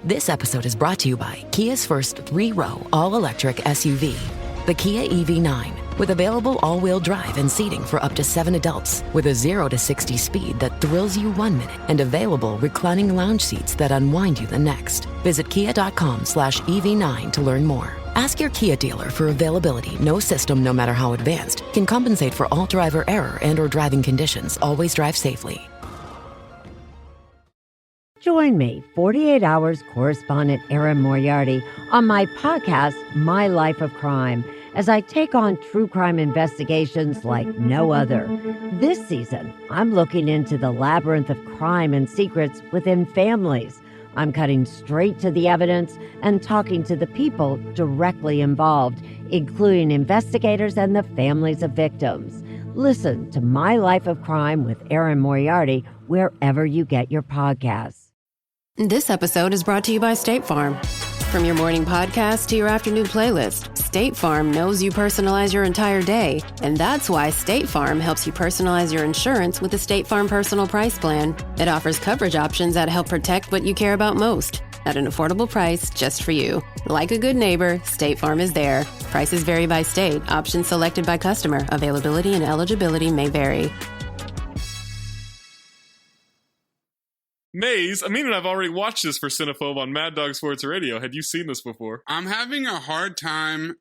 This episode is brought to you by Kia's first 3-row all-electric SUV, the Kia EV9, with available all-wheel drive and seating for up to 7 adults, with a 0 to 60 speed that thrills you 1 minute and available reclining lounge seats that unwind you the next. Visit kia.com/EV9 to learn more. Ask your Kia dealer for availability. No system, no matter how advanced, can compensate for all driver error and or driving conditions. Always drive safely. Join me, 48 Hours correspondent Erin Moriarty, on my podcast, My Life of Crime, as I take on true crime investigations like no other. This season, I'm looking into the labyrinth of crime and secrets within families. I'm cutting straight to the evidence and talking to the people directly involved, including investigators and the families of victims. Listen to My Life of Crime with Erin Moriarty wherever you get your podcasts. This episode is brought to you by State Farm. From your morning podcast to your afternoon playlist, State Farm knows you personalize your entire day. And that's why State Farm helps you personalize your insurance with the State Farm Personal Price Plan. It offers coverage options that help protect what you care about most at an affordable price just for you. Like a good neighbor, State Farm is there. Prices vary by state. Options selected by customer. Availability and eligibility may vary. Maze, Amin and I've already watched this for Cinephobe on Mad Dog Sports Radio. Had you seen this before? I'm having a hard time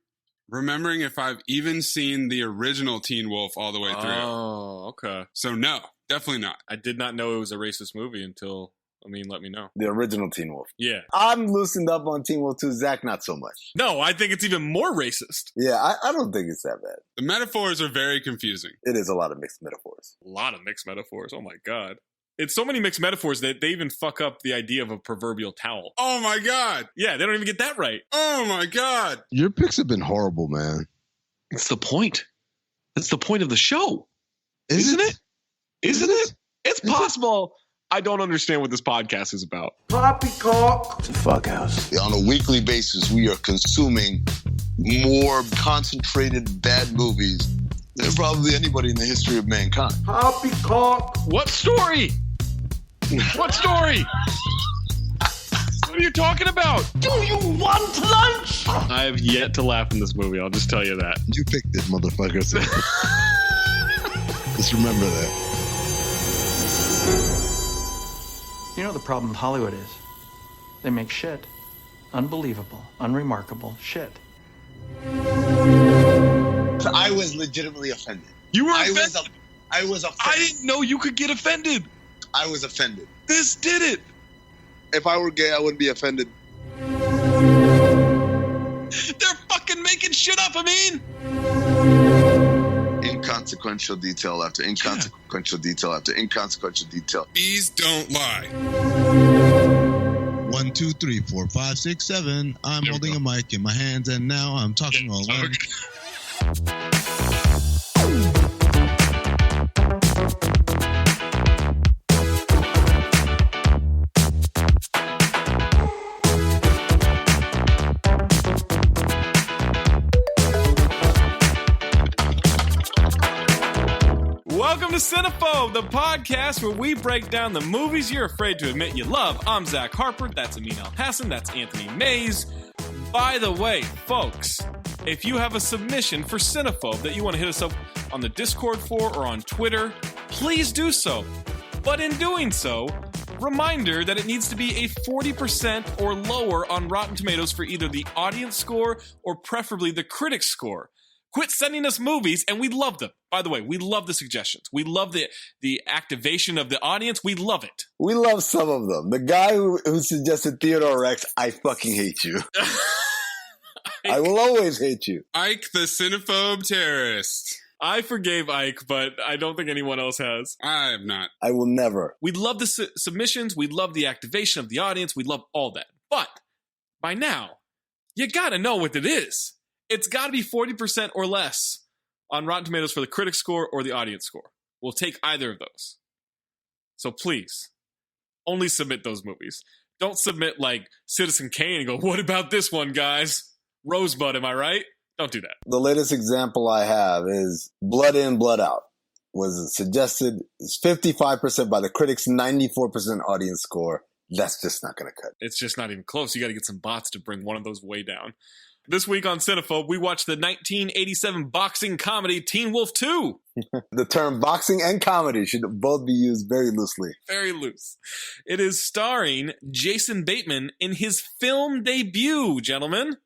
remembering if I've even seen the original Teen Wolf all the way through. Oh, okay. So no, definitely not. I did not know it was a racist movie until Amin let me know. The original Teen Wolf. Yeah. I'm loosened up on Teen Wolf 2. Zach, not so much. No, I think it's even more racist. Yeah, I don't think it's that bad. The metaphors are very confusing. It is a lot of mixed metaphors. A lot of mixed metaphors. Oh my God. It's so many mixed metaphors that they even fuck up the idea of a proverbial towel. Oh my God. Yeah, they don't even get that right. Oh my God. Your picks have been horrible, man. It's the point. It's the point of the show. Isn't it? Isn't it? It's possible. I don't understand what this podcast is about. Poppycock. It's a fuck house. On a weekly basis, we are consuming more concentrated bad movies than probably anybody in the history of mankind. Poppycock. What story? What story? What are you talking about? Do you want lunch? I have yet to laugh in this movie. I'll just tell you that. You picked it, motherfucker. So just remember that. You know what the problem with Hollywood is? They make shit. Unbelievable, unremarkable shit. I was legitimately offended. You were offended? I was offended. I didn't know you could get offended. I was offended. This did it. If I were gay, I wouldn't be offended. They're fucking making shit up, I mean. Inconsequential detail after inconsequential detail after inconsequential detail. Bees don't lie. 1, 2, 3, 4, 5, 6, 7. I'm holding a mic in my hands, and now I'm talking all alone. Welcome to Cinephobe, the podcast where we break down the movies you're afraid to admit you love. I'm Zach Harper, that's Amin Hassan, that's Anthony Mayes. By the way, folks, if you have a submission for Cinephobe that you want to hit us up on the Discord for or on Twitter, please do so. But in doing so, reminder that it needs to be a 40% or lower on Rotten Tomatoes for either the audience score or preferably the critic score. Quit sending us movies, and we love them. By the way, we love the suggestions. We love the activation of the audience. We love it. We love some of them. The guy who suggested Theodore Rex, I fucking hate you. I will always hate you. Ike the Cinephobe terrorist. I forgave Ike, but I don't think anyone else has. I have not. I will never. We love the submissions. We love the activation of the audience. We love all that. But by now, you gotta know what it is. It's got to be 40% or less on Rotten Tomatoes for the critic score or the audience score. We'll take either of those. So please, only submit those movies. Don't submit like Citizen Kane and go, what about this one, guys? Rosebud, am I right? Don't do that. The latest example I have is Blood In, Blood Out. Was suggested, it's 55% by the critics, 94% audience score. That's just not going to cut. It's just not even close. You got to get some bots to bring one of those way down. This week on Cinephobe, we watched the 1987 boxing comedy Teen Wolf 2. The term boxing and comedy should both be used very loosely. Very loose. It is starring Jason Bateman in his film debut, gentlemen.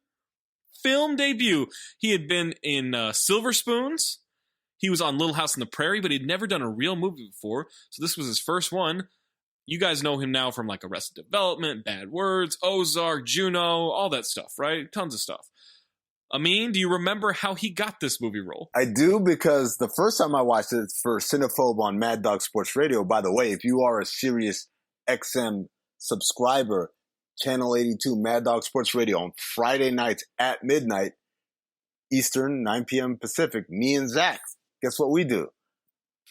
Film debut. He had been in Silver Spoons. He was on Little House on the Prairie, but he'd never done a real movie before. So this was his first one. You guys know him now from like Arrested Development, Bad Words, Ozark, Juno, all that stuff, right? Tons of stuff. Amin, do you remember how he got this movie role? I do, because the first time I watched it for Cinephobe on Mad Dog Sports Radio, by the way, if you are a Sirius XM subscriber, Channel 82 Mad Dog Sports Radio on Friday nights at midnight Eastern, 9 p.m. Pacific, me and Zach, guess what we do?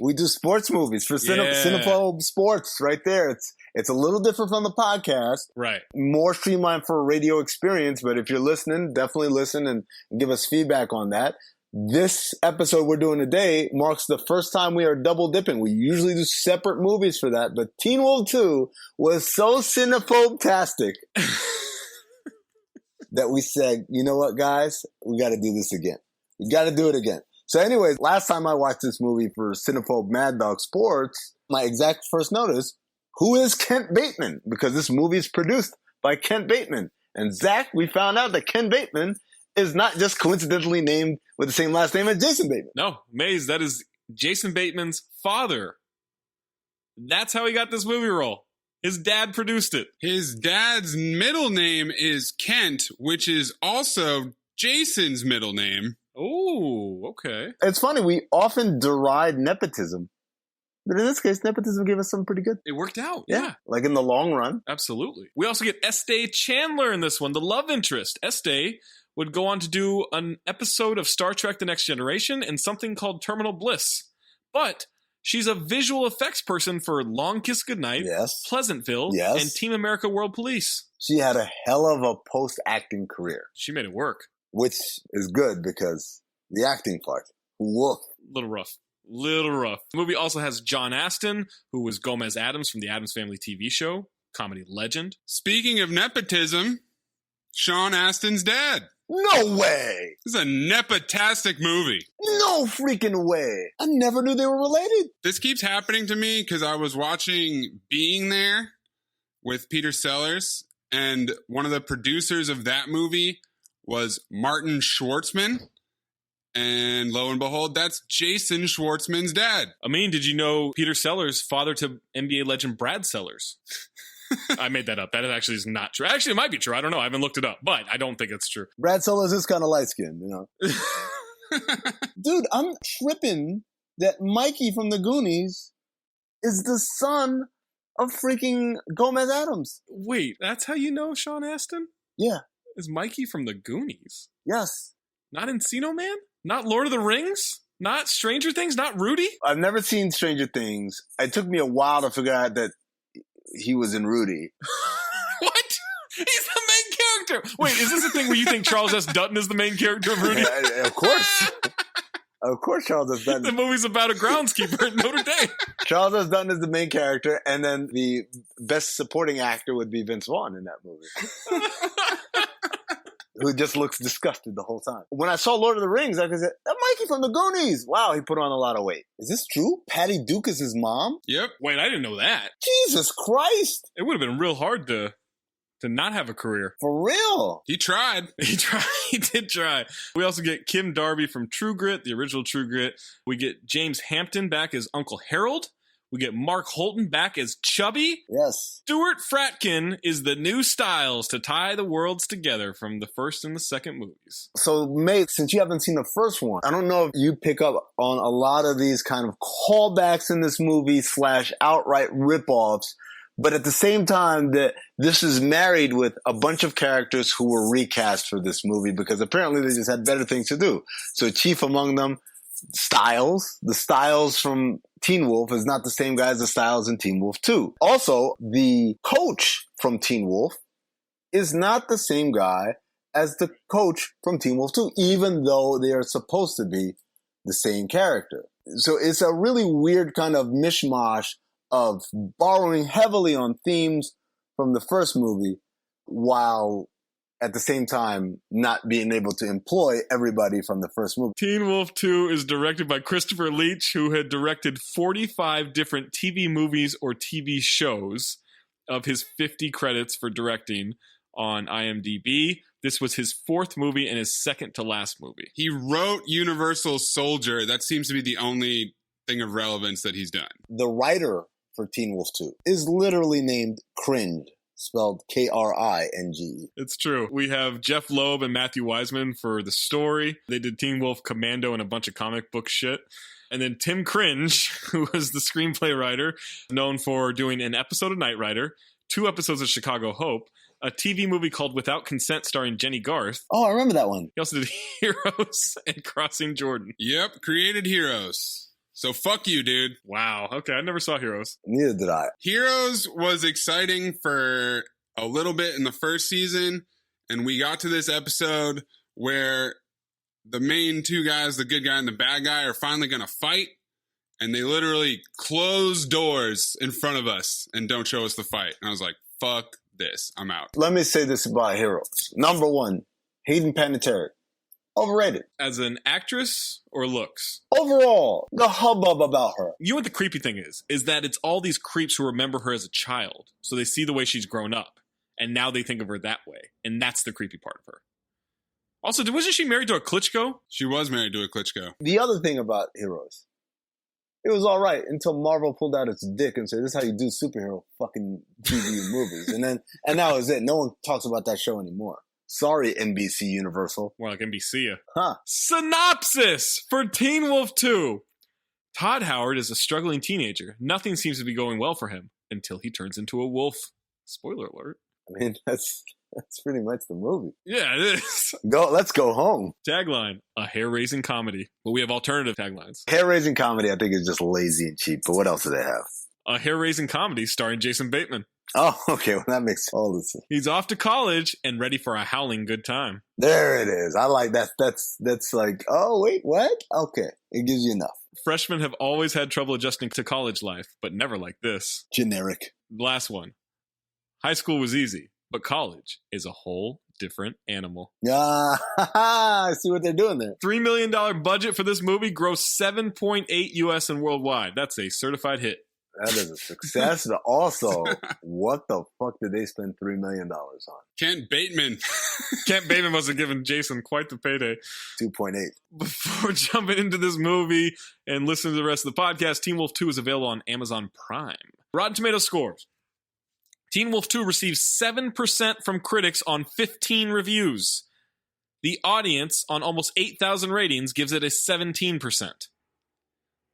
We do sports movies for Cinephobe Sports right there. It's a little different from the podcast. Right. More streamlined for a radio experience, but if you're listening, definitely listen and give us feedback on that. This episode we're doing today marks the first time we are double dipping. We usually do separate movies for that, but Teen Wolf 2 was so Cinephobe-tastic that we said, you know what, guys? We got to do this again. We got to do it again. So anyways, last time I watched this movie for Cinephobe Mad Dog Sports, my exact first notice, who is Kent Bateman? Because this movie is produced by Kent Bateman. And Zach, we found out that Kent Bateman is not just coincidentally named with the same last name as Jason Bateman. No, Maze, that is Jason Bateman's father. That's how he got this movie role. His dad produced it. His dad's middle name is Kent, which is also Jason's middle name. Oh, okay. It's funny, we often deride nepotism. But in this case, nepotism gave us something pretty good. It worked out, yeah. Like in the long run. Absolutely. We also get Estee Chandler in this one, the love interest. Estee would go on to do an episode of Star Trek The Next Generation and something called Terminal Bliss. But she's a visual effects person for Long Kiss Goodnight, Pleasantville, and Team America World Police. She had a hell of a post-acting career. She made it work. Which is good because the acting part, woof. Little rough. The movie also has John Astin, who was Gomez Addams from the Addams Family TV show, comedy legend. Speaking of nepotism, Sean Astin's dad. No way! This is a nepotastic movie. No freaking way! I never knew they were related. This keeps happening to me because I was watching Being There with Peter Sellers, and one of the producers of that movie was Martin Schwartzman. And lo and behold, that's Jason Schwartzman's dad. I mean, did you know Peter Sellers, father to NBA legend Brad Sellers? I made that up. That actually is not true. Actually, it might be true. I don't know. I haven't looked it up, but I don't think it's true. Brad Sellers is kind of light-skinned, you know. Dude, I'm tripping that Mikey from the Goonies is the son of freaking Gomez Addams. Wait, that's how you know Sean Astin? Yeah. Is Mikey from the Goonies? Yes. Not Encino Man? Not Lord of the Rings? Not Stranger Things? Not Rudy? I've never seen Stranger Things. It took me a while to figure out that he was in Rudy. What? He's the main character. Wait, is this a thing where you think Charles S. Dutton is the main character of Rudy? Of course. Of course Charles S. Dutton. The movie's about a groundskeeper at Notre Dame. Charles S. Dutton is the main character, and then the best supporting actor would be Vince Vaughn in that movie. Who just looks disgusted the whole time. When I saw Lord of the Rings, I said, "That Mikey from the Goonies." Wow, he put on a lot of weight. Is this true? Patty Duke is his mom? Yep. Wait, I didn't know that. Jesus Christ. It would have been real hard to not have a career. For real? He tried. He did try. We also get Kim Darby from True Grit, the original True Grit. We get James Hampton back as Uncle Harold. We get Mark Holton back as Chubby. Yes. Stuart Fratkin is the new Styles to tie the worlds together from the first and the second movies. So, mate, since you haven't seen the first one, I don't know if you pick up on a lot of these kind of callbacks in this movie / outright ripoffs, but at the same time that this is married with a bunch of characters who were recast for this movie because apparently they just had better things to do. So chief among them, Styles. The Styles from Teen Wolf is not the same guy as the Styles in Teen Wolf 2. Also, the coach from Teen Wolf is not the same guy as the coach from Teen Wolf 2, even though they are supposed to be the same character. So it's a really weird kind of mishmash of borrowing heavily on themes from the first movie while at the same time not being able to employ everybody from the first movie. Teen Wolf 2 is directed by Christopher Leach, who had directed 45 different TV movies or TV shows of his 50 credits for directing on IMDb. This was his fourth movie and his second to last movie. He wrote Universal Soldier. That seems to be the only thing of relevance that he's done. The writer for Teen Wolf 2 is literally named Cringe, spelled Kringe. It's true. We have Jeff Loeb and Matthew Wiseman for the story. They did Teen Wolf, Commando, and a bunch of comic book shit. And then Tim Cringe, who was the screenplay writer, known for doing an episode of Knight Rider, 2 episodes of Chicago Hope, a TV movie called Without Consent starring Jenny Garth. Oh, I remember that one. He also did Heroes and Crossing Jordan. Yep, created Heroes. So fuck you, dude. Wow. Okay, I never saw Heroes. Neither did I. Heroes was exciting for a little bit in the first season, and we got to this episode where the main 2 guys, the good guy and the bad guy, are finally going to fight, and they literally close doors in front of us and don't show us the fight. And I was like, fuck this. I'm out. Let me say this about Heroes. Number 1, Hayden Panettiere. Overrated. As an actress or looks? Overall, the hubbub about her. You know what the creepy thing is that it's all these creeps who remember her as a child. So they see the way she's grown up. And now they think of her that way. And that's the creepy part of her. Also, wasn't she married to a Klitschko? She was married to a Klitschko. The other thing about Heroes, it was all right until Marvel pulled out its dick and said, this is how you do superhero fucking TV movies. And that was it. No one talks about that show anymore. Sorry, NBC Universal. More like NBC. Huh. Synopsis for Teen Wolf 2. Todd Howard is a struggling teenager. Nothing seems to be going well for him until he turns into a wolf. Spoiler alert. I mean, that's pretty much the movie. Yeah, it is. Let's go home. Tagline, a hair-raising comedy. But we have alternative taglines. Hair-raising comedy, I think, is just lazy and cheap. But what else do they have? A hair-raising comedy starring Jason Bateman. Oh, okay. Well, that makes all the sense. He's off to college and ready for a howling good time. There it is. I like that. That's like, oh, wait, what? Okay. It gives you enough. Freshmen have always had trouble adjusting to college life, but never like this. Generic. Last one. High school was easy, but college is a whole different animal. Yeah, I see what they're doing there. $3 million budget for this movie, grossed $7.8 US and worldwide. That's a certified hit. That is a success. But also, what the fuck did they spend $3 million on? Kent Bateman. Kent Bateman must have given Jason quite the payday. 2.8. Before jumping into this movie and listening to the rest of the podcast, Teen Wolf 2 is available on Amazon Prime. Rotten Tomatoes scores. Teen Wolf 2 receives 7% from critics on 15 reviews. The audience, on almost 8,000 ratings, gives it a 17%.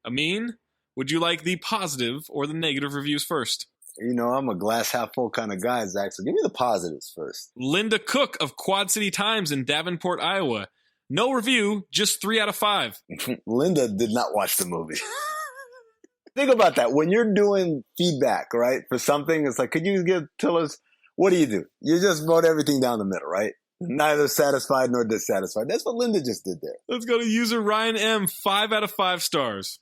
Amin, would you like the positive or the negative reviews first? You know, I'm a glass half full kind of guy, Zach, so give me the positives first. Linda Cook of Quad City Times in Davenport, Iowa. No review, just 3 out of 5. Linda did not watch the movie. Think about that. When you're doing feedback, right, for something, it's like, could you tell us, what do? You just vote everything down the middle, right? Neither satisfied nor dissatisfied. That's what Linda just did there. Let's go to user Ryan M. 5 out of 5 stars.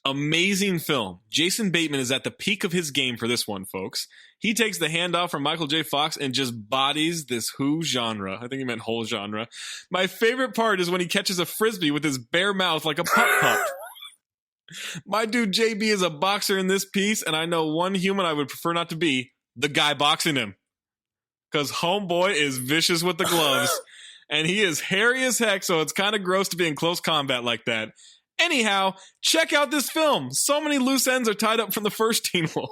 Amazing film. Jason Bateman is at the peak of his game for this one, folks. He takes the handoff from Michael J. Fox and just bodies this who genre. I think he meant whole genre. My favorite part is when he catches a frisbee with his bare mouth like a pup. My dude JB is a boxer in this piece, and I know one human I would prefer not to be, the guy boxing him. Because homeboy is vicious with the gloves, and he is hairy as heck, so it's kind of gross to be in close combat like that. Anyhow, check out this film. So many loose ends are tied up from the first Teen Wolf.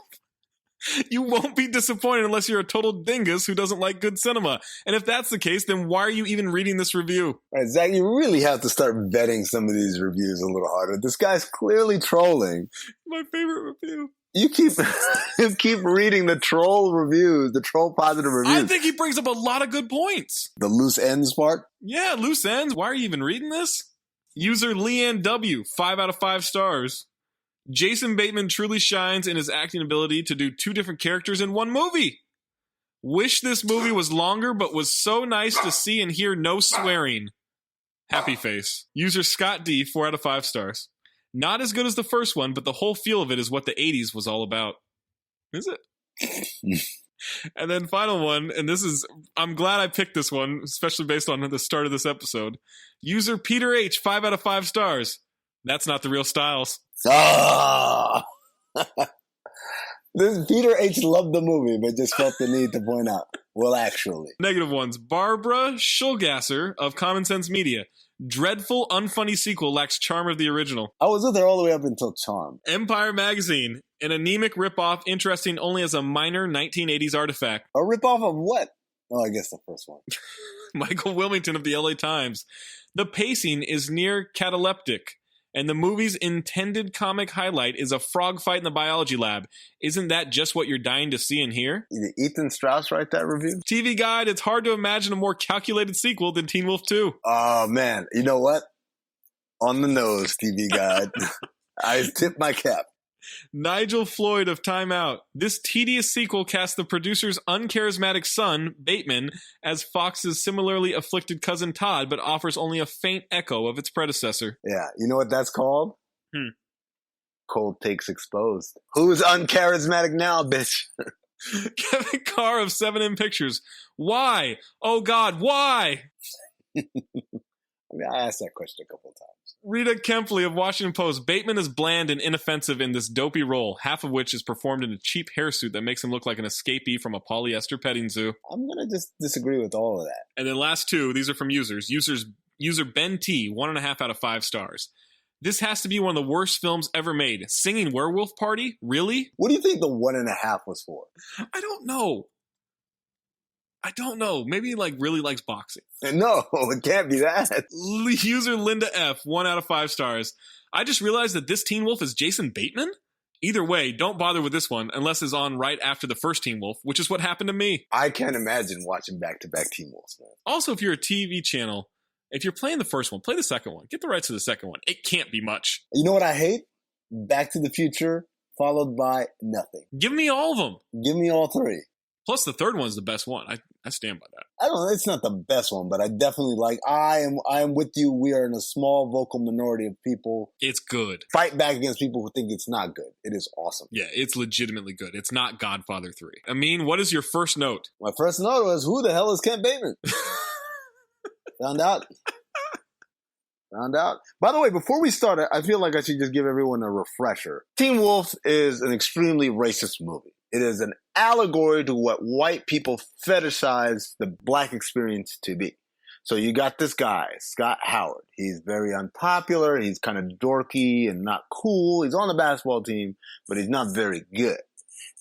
You won't be disappointed unless you're a total dingus who doesn't like good cinema. And if that's the case, then why are you even reading this review? All right, Zach, you really have to start vetting some of these reviews a little harder. This guy's clearly trolling. My favorite review. You keep reading the troll reviews, the troll positive reviews. I think he brings up a lot of good points. The loose ends part? Yeah, loose ends. Why are you even reading this? User Leanne W, 5 out of 5 stars. Jason Bateman truly shines in his acting ability to do 2 different characters in one movie. Wish this movie was longer, but was so nice to see and hear no swearing. Happy face. User Scott D, 4 out of 5 stars. Not as good as the first one, but the whole feel of it is what the 80s was all about. Is it? And then final one, and I'm glad I picked this one, especially based on the start of this episode. User Peter H, 5 out of 5 stars. That's not the real Styles. Ah! This Peter H loved the movie, but just felt the need to point out. Well, actually. Negative ones. Barbara Schulgasser of Common Sense Media. Dreadful, unfunny sequel lacks charm of the original. I was with her all the way up until charm. Empire Magazine. An anemic ripoff interesting only as a minor 1980s artifact. A ripoff of what? Oh, I guess the first one. Michael Wilmington of the LA Times. The pacing is near cataleptic, and the movie's intended comic highlight is a frog fight in the biology lab. Isn't that just what you're dying to see and hear? Did Ethan Strauss write that review? TV Guide, it's hard to imagine a more calculated sequel than Teen Wolf 2. Oh, man. You know what? On the nose, TV Guide. I tip my cap. Nigel Floyd of Time Out. This tedious sequel casts the producer's uncharismatic son, Bateman, as Fox's similarly afflicted cousin Todd, but offers only a faint echo of its predecessor. Yeah, you know what that's called? Cold Takes Exposed. Who's uncharismatic now, bitch? Kevin Carr of 7M Pictures. Why? Oh God, why? I mean, I asked that question a couple of times. Rita Kempley of Washington Post. Bateman is bland and inoffensive in this dopey role, half of which is performed in a cheap hairsuit that makes him look like an escapee from a polyester petting zoo. I'm going to just disagree with all of that. And then last two, these are from users. User Ben T, 1.5 out of 5 stars. This has to be one of the worst films ever made. Singing Werewolf Party? Really? What do you think the 1.5 was for? I don't know. Maybe he really likes boxing. No, it can't be that. User Linda F, 1 out of 5 stars. I just realized that this Teen Wolf is Jason Bateman? Either way, don't bother with this one unless it's on right after the first Teen Wolf, which is what happened to me. I can't imagine watching back-to-back Teen Wolves, man. Also, if you're a TV channel, if you're playing the first one, play the second one. Get the rights to the second one. It can't be much. You know what I hate? Back to the Future, followed by nothing. Give me all of them. Give me all 3. Plus, the third one's the best one. I stand by that. I don't know. It's not the best one, but I definitely I am with you. We are in a small vocal minority of people. It's good. Fight back against people who think it's not good. It is awesome. Yeah, it's legitimately good. It's not Godfather 3. Amin, what is your first note? My first note was, who the hell is Kent Bateman? Found out. By the way, before we start, I feel like I should just give everyone a refresher. Teen Wolf is an extremely racist movie. It is an allegory to what white people fetishize the black experience to be. So you got this guy, Scott Howard. He's very unpopular. He's kind of dorky and not cool. He's on the basketball team, but he's not very good.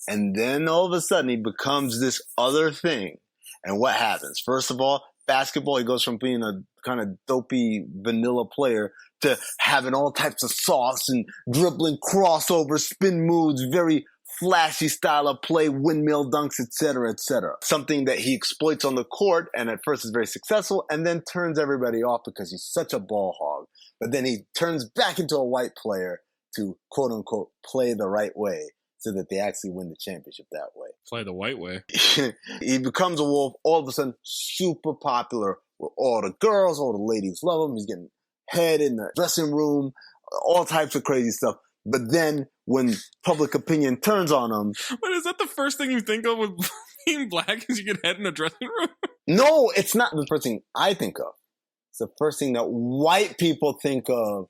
And then all of a sudden he becomes this other thing. And what happens? First of all, basketball, he goes from being a kind of dopey vanilla player to having all types of sauce and dribbling crossover, spin moves, very flashy style of play, windmill dunks, etc., etc. Something that he exploits on the court and at first is very successful and then turns everybody off because he's such a ball hog. But then he turns back into a white player to quote unquote play the right way so that they actually win the championship that way. Play the white way. He becomes a wolf, all of a sudden super popular with all the girls, all the ladies love him. He's getting head in the dressing room, all types of crazy stuff. But then when public opinion turns on him... Wait, is that the first thing you think of with being black is you get head in a dressing room? No, it's not the first thing I think of. It's the first thing that white people think of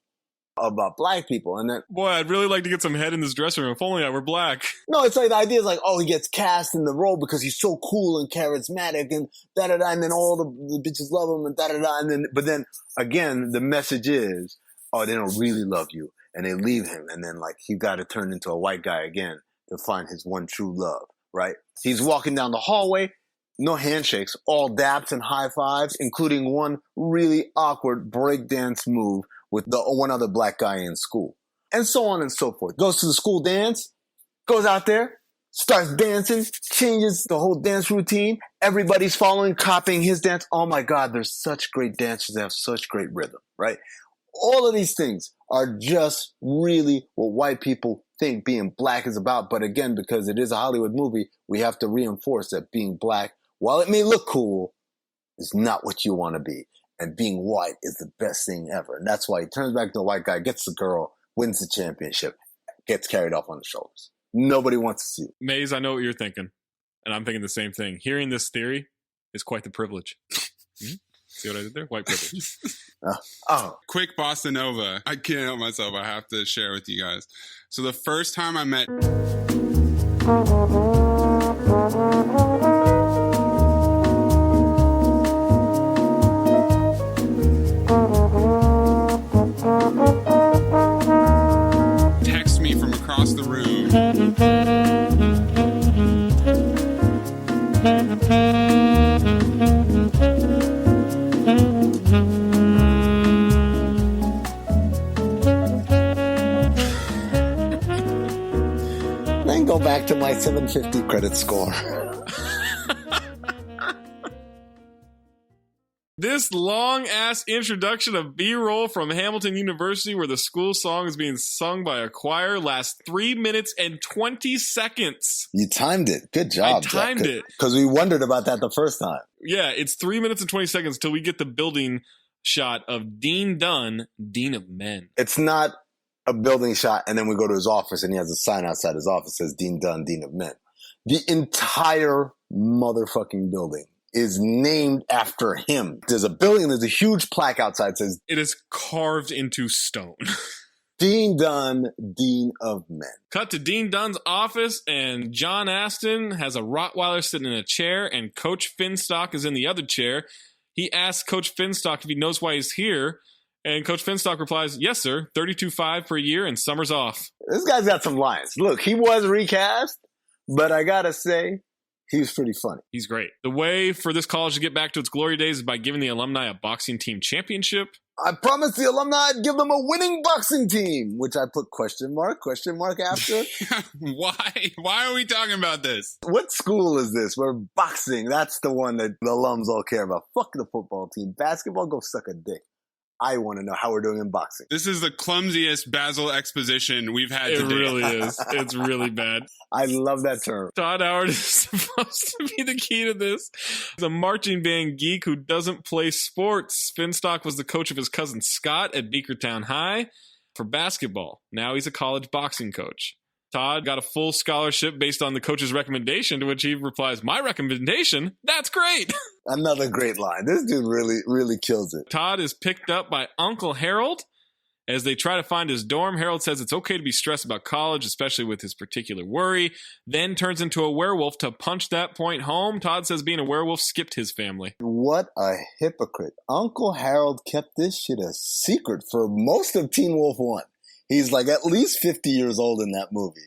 about black people. And then, boy, I'd really like to get some head in this dressing room. If only I were black. No, it's like the idea is like, oh, he gets cast in the role because he's so cool and charismatic and da-da-da, and then all the bitches love him and da-da-da. And then, but then, again, the message is, oh, they don't really love you. And they leave him, and then he got to turn into a white guy again to find his one true love, right? He's walking down the hallway, no handshakes, all daps and high fives, including one really awkward breakdance move with the one other black guy in school, and so on and so forth. Goes to the school dance, goes out there, starts dancing, changes the whole dance routine. Everybody's following, copying his dance. Oh my God, they're such great dancers. They have such great rhythm, right? All of these things are just really what white people think being black is about. But again, because it is a Hollywood movie, we have to reinforce that being black, while it may look cool, is not what you want to be. And being white is the best thing ever. And that's why he turns back to a white guy, gets the girl, wins the championship, gets carried off on the shoulders. Nobody wants to see it. Maze, I know what you're thinking. And I'm thinking the same thing. Hearing this theory is quite the privilege. See what I did there? White privilege. Quick bossa nova. I can't help myself. I have to share with you guys. So the first time I met... text me from across the room. Then go back to my 750 credit score. This long-ass introduction of B-roll from Hamilton University where the school song is being sung by a choir lasts 3 minutes and 20 seconds. You timed it. Good job. I timed it. Because we wondered about that the first time. Yeah, it's 3 minutes and 20 seconds till we get the building shot of Dean Dunn, Dean of Men. It's not a building shot and then we go to his office and he has a sign outside his office that says Dean Dunn, Dean of Men. The entire motherfucking building is named after him. There's a building, there's a huge plaque outside that says... It is carved into stone. Dean Dunn, Dean of Men. Cut to Dean Dunn's office, and John Aston has a Rottweiler sitting in a chair, and Coach Finstock is in the other chair. He asks Coach Finstock if he knows why he's here, and Coach Finstock replies, yes, sir, $32,500 per year, and summer's off. This guy's got some lines. Look, he was recast, but I gotta say, he was pretty funny. He's great. The way for this college to get back to its glory days is by giving the alumni a boxing team championship. I promised the alumni I'd give them a winning boxing team, which I put question mark after. Why are we talking about this? What school is this where boxing, that's the one that the alums all care about? Fuck the football team. Basketball, go suck a dick. I want to know how we're doing in boxing. This is the clumsiest Basil exposition we've had today. It really is. It's really bad. I love that term. Todd Howard is supposed to be the key to this. He's a marching band geek who doesn't play sports. Finstock was the coach of his cousin Scott at Beakertown High for basketball. Now he's a college boxing coach. Todd got a full scholarship based on the coach's recommendation, to which he replies, my recommendation? That's great. Another great line. This dude really, really kills it. Todd is picked up by Uncle Harold. As they try to find his dorm, Harold says it's okay to be stressed about college, especially with his particular worry, then turns into a werewolf to punch that point home. Todd says being a werewolf skipped his family. What a hypocrite. Uncle Harold kept this shit a secret for most of Teen Wolf 1. He's like at least 50 years old in that movie.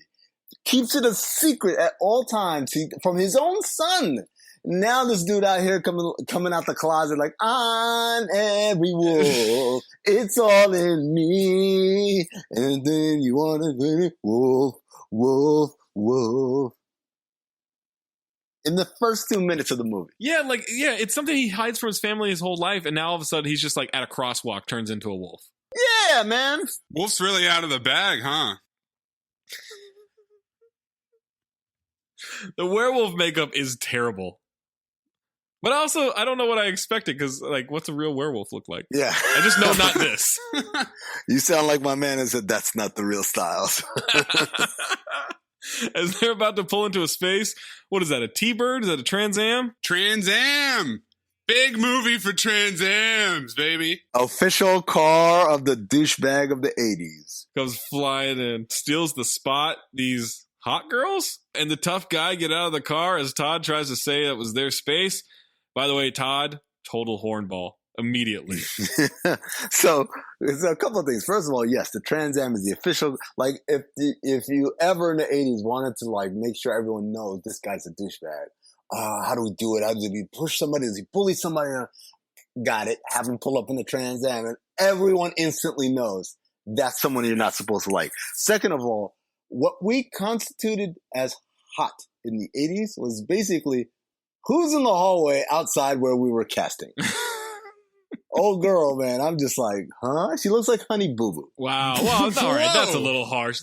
Keeps it a secret at all times from his own son. Now this dude out here coming out the closet like, on every wolf, it's all in me. And then you want to be wolf, wolf, wolf. In the first 2 minutes of the movie. Yeah, it's something he hides from his family his whole life. And now all of a sudden he's just like at a crosswalk, turns into a wolf. Yeah, man. Wolf's really out of the bag, huh? The werewolf makeup is terrible. But also, I don't know what I expected, because, what's a real werewolf look like? Yeah. I just know not this. You sound like my man who said, that's not the real Styles. As they're about to pull into a space, what is that, a T-Bird? Is that a Trans Am? Trans Am! Big movie for Trans Ams, baby. Official car of the douchebag of the 80s. Goes flying in, steals the spot. These hot girls and the tough guy get out of the car as Todd tries to say that was their space. By the way, Todd, total hornball immediately. So there's a couple of things. First of all, yes, the Trans Am is the official. If you ever in the 80s wanted to make sure everyone knows this guy's a douchebag. How do we do it? How does he push somebody? Does he bully somebody? Got it. Have him pull up in the Trans Am, and everyone instantly knows that's someone you're not supposed to like. Second of all, what we constituted as hot in the 80s was basically who's in the hallway outside where we were casting. Old girl, man. I'm just like, huh? She looks like Honey Boo Boo. Wow. Well, all right. That's a little harsh.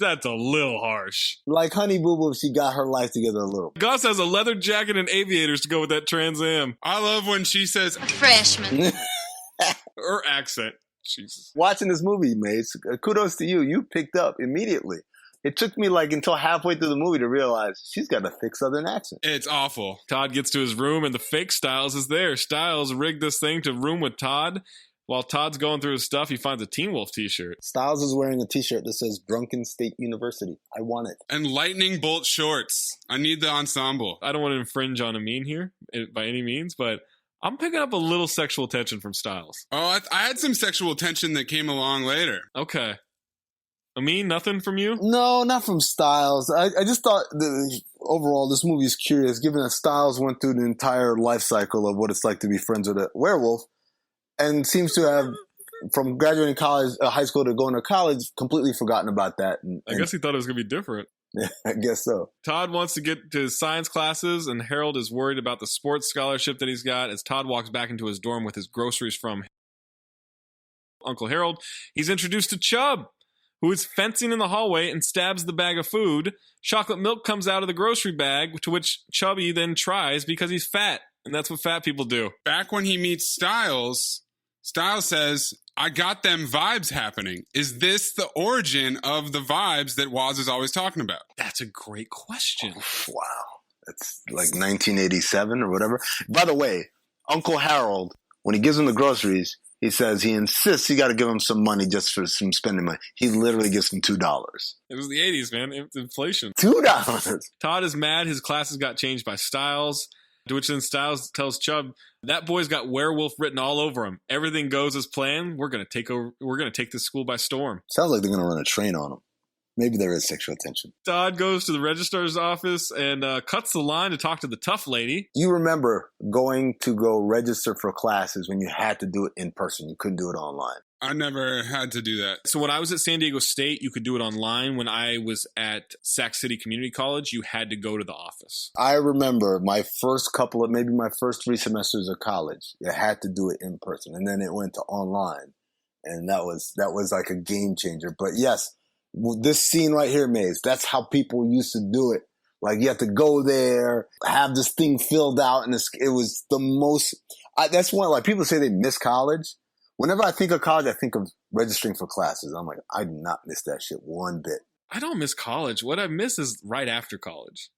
Like Honey Boo Boo if she got her life together a little. Gus has a leather jacket and aviators to go with that Trans Am. I love when she says, freshman. Her accent. Jesus. Watching this movie, Mace, kudos to you. You picked up immediately It took me like until halfway through the movie to realize she's got a thick Southern accent. It's awful. Todd gets to his room and the fake Styles is there. Styles rigged this thing to room with Todd. While Todd's going through his stuff, he finds a Teen Wolf t-shirt. Styles is wearing a t-shirt that says Drunken State University. I want it. And lightning bolt shorts. I need the ensemble. I don't want to infringe on Amin here by any means, but I'm picking up a little sexual tension from Styles. Oh, I had some sexual tension that came along later. Okay. Amin, nothing from you? No, not from Styles. I just thought overall this movie is curious, given that Styles went through the entire life cycle of what it's like to be friends with a werewolf, and seems to have, from graduating college, high school to going to college, completely forgotten about that. I guess he thought it was going to be different. Yeah, I guess so. Todd wants to get to his science classes, and Harold is worried about the sports scholarship that he's got. As Todd walks back into his dorm with his groceries from Uncle Harold, he's introduced to Chubb, who is fencing in the hallway and stabs the bag of food. Chocolate milk comes out of the grocery bag, to which Chubby then tries because he's fat, and that's what fat people do. Back when he meets Styles, Styles says, I got them vibes happening. Is this the origin of the vibes that Woz is always talking about? That's a great question. Wow. That's like 1987 or whatever. By the way, Uncle Harold, when he gives him the groceries, he says he insists he got to give him some money just for some spending money. He literally gives him $2. It was the 80s, man. It's inflation. $2. Todd is mad. His classes got changed by Styles, to which then Styles tells Chubb, that boy's got werewolf written all over him. Everything goes as planned. We're going to take over. We're going to take this school by storm. Sounds like they're going to run a train on him. Maybe there is sexual tension. Todd goes to the registrar's office and cuts the line to talk to the tough lady. You remember going to go register for classes when you had to do it in person. You couldn't do it online. I never had to do that. So when I was at San Diego State, you could do it online. When I was at Sac City Community College, you had to go to the office. I remember my first maybe my first 3 semesters of college, you had to do it in person. And then it went to online. And that was like a game changer. But yes, this scene right here, Maze, that's how people used to do it. Like, you have to go there, have this thing filled out, and it was the most... that's one, like, people say they miss college. Whenever I think of college, I think of registering for classes. I'm like, I do not miss that shit one bit. I don't miss college. What I miss is right after college.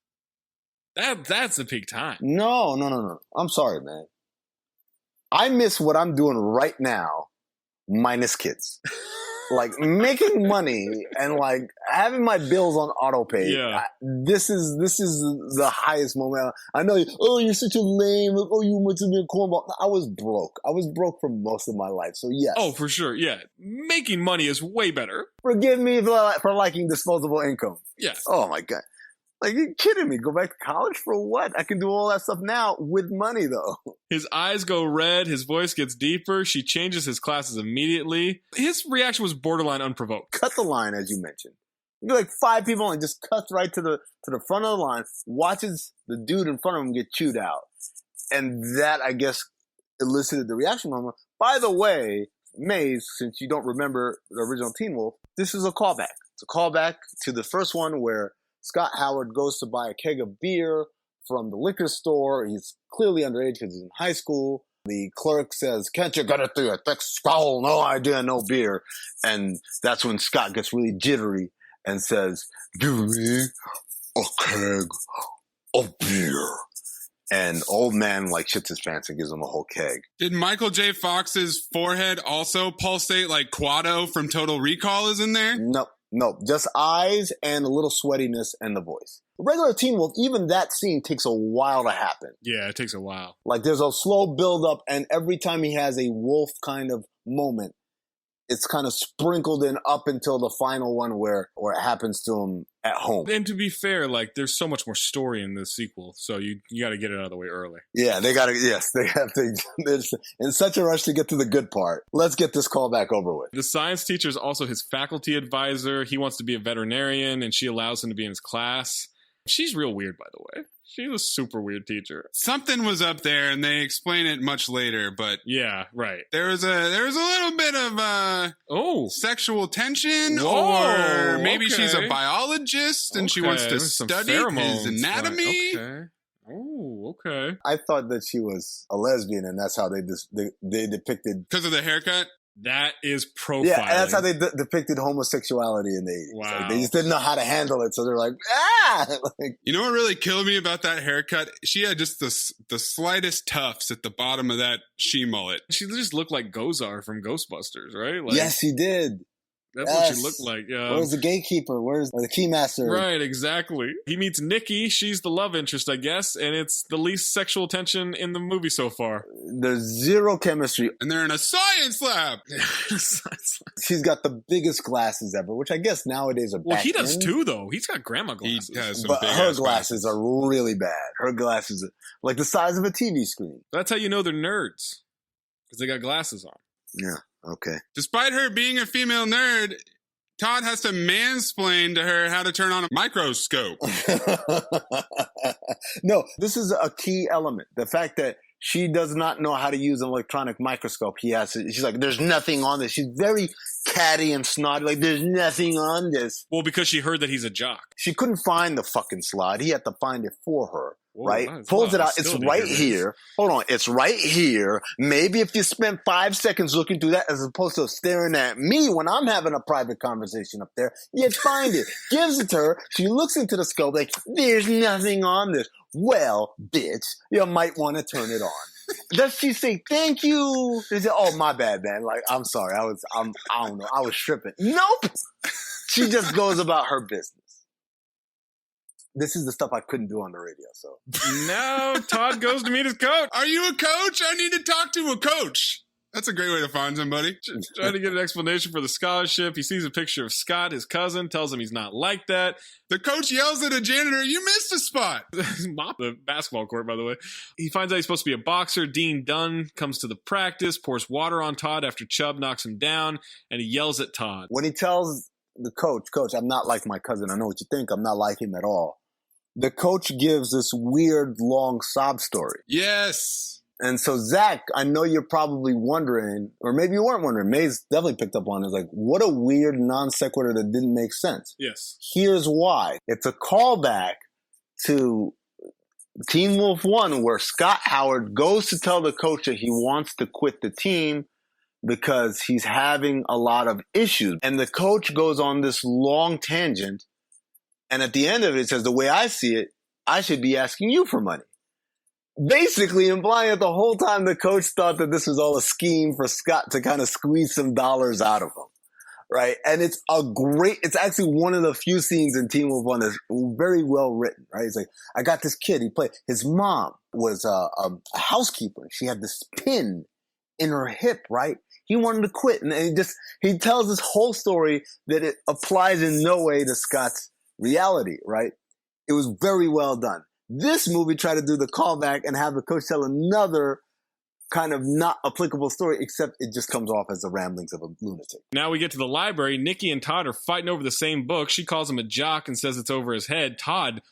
That's the peak time. No. I'm sorry, man. I miss what I'm doing right now, minus kids. Like, making money and like having my bills on auto pay. Yeah. This is the highest moment. I know you're such a lame. Oh, you went to be a cornball. I was broke. I was broke for most of my life. So yes. Oh, for sure. Yeah. Making money is way better. Forgive me for liking disposable income. Yes. Oh my God. Like, you're kidding me. Go back to college for what? I can do all that stuff now with money, though. His eyes go red. His voice gets deeper. She changes his classes immediately. His reaction was borderline unprovoked. Cut the line, as you mentioned. You'd be like 5 people and just cuts right to the front of the line, watches the dude in front of him get chewed out. And that, I guess, elicited the reaction from him. By the way, Maze, since you don't remember the original Teen Wolf, this is a callback. It's a callback to the first one where Scott Howard goes to buy a keg of beer from the liquor store. He's clearly underage because he's in high school. The clerk says, can't you get it through a thick skull? No idea, no beer. And that's when Scott gets really jittery and says, give me a keg of beer. And old man like shits his pants and gives him a whole keg. Did Michael J. Fox's forehead also pulsate like Quado from Total Recall is in there? Nope, just eyes and a little sweatiness and the voice. Regular Teen Wolf, even that scene takes a while to happen. Yeah, it takes a while. Like, there's a slow build up, and every time he has a wolf kind of moment, it's kind of sprinkled in up until the final one where it happens to him at home. And to be fair, like, there's so much more story in this sequel, so you got to get it out of the way early. Yeah, they have to. They're in such a rush to get to the good part. Let's get this call back over with. The science teacher is also his faculty advisor. He wants to be a veterinarian, and she allows him to be in his class. She's real weird, by the way. She's a super weird teacher. Something was up there, and they explain it much later. But yeah, right. There was a little bit of sexual tension, or maybe she's a biologist and she wants to study his anatomy. Okay. Oh, okay. I thought that she was a lesbian, and that's how they depicted because of the haircut. That is profiling. Yeah, and that's how they depicted homosexuality in the 80s. Wow. Like, they just didn't know how to handle it, so they're like, like, you know what really killed me about that haircut? She had just the slightest tufts at the bottom of that she mullet. She just looked like Gozar from Ghostbusters, right? Like, yes, he did. That's what she looked like. Where's the gatekeeper? Where's the keymaster? Right, exactly. He meets Nikki. She's the love interest, I guess, and it's the least sexual tension in the movie so far. There's zero chemistry. And they're in a science lab. She's got the biggest glasses ever, which I guess nowadays are Well, he does in. too, though. He's got grandma glasses. He has some But big her ass glasses are really bad. Her glasses are like the size of a TV screen. That's how you know they're nerds, because they got glasses on. Yeah, okay. Despite her being a female nerd, Todd has to mansplain to her how to turn on a microscope. No, this is a key element. The fact that she does not know how to use an electronic microscope. She's like, there's nothing on this. She's very catty and snotty. Like, there's nothing on this. Well, because she heard that he's a jock. She couldn't find the fucking slide. He had to find it for her. Whoa, right? nice. Pulls it out. Still It's right here. Hold on. It's right here. Maybe if you spend 5 seconds looking through that as opposed to staring at me when I'm having a private conversation up there, you'd find it. Gives it to her. She looks into the scope like, there's nothing on this. Well, bitch, you might want to turn it on. Does she say thank you? She say, oh, my bad, man. Like, I'm sorry. I don't know. I was tripping. Nope. She just goes about her business. This is the stuff I couldn't do on the radio, so. Now Todd goes to meet his coach. Are you a coach? I need to talk to a coach. That's a great way to find somebody. Trying to get an explanation for the scholarship. He sees a picture of Scott, his cousin, tells him he's not like that. The coach yells at a janitor, you missed a spot. Mop the basketball court, by the way. He finds out he's supposed to be a boxer. Dean Dunn comes to the practice, pours water on Todd after Chubb knocks him down, and he yells at Todd. When he tells the coach, I'm not like my cousin. I know what you think. I'm not like him at all. The coach gives this weird, long sob story. Yes. And so, Zach, I know you're probably wondering, or maybe you weren't wondering, Mayes definitely picked up on it. It's like, what a weird non sequitur that didn't make sense. Yes. Here's why. It's a callback to Teen Wolf 1, where Scott Howard goes to tell the coach that he wants to quit the team because he's having a lot of issues. And the coach goes on this long tangent. And at the end of it says, the way I see it, I should be asking you for money. Basically implying that the whole time the coach thought that this was all a scheme for Scott to kind of squeeze some dollars out of him. Right? And it's actually one of the few scenes in Teen Wolf 1 that's very well written. Right? It's like, I got this kid, his mom was a housekeeper. She had this pin in her hip, right? He wanted to quit. And he tells this whole story that it applies in no way to Scott's reality, right? It was very well done. This movie tried to do the callback and have the coach tell another kind of not applicable story, except it just comes off as the ramblings of a lunatic. Now we get to the library. Nikki and Todd are fighting over the same book. She calls him a jock and says it's over his head. Todd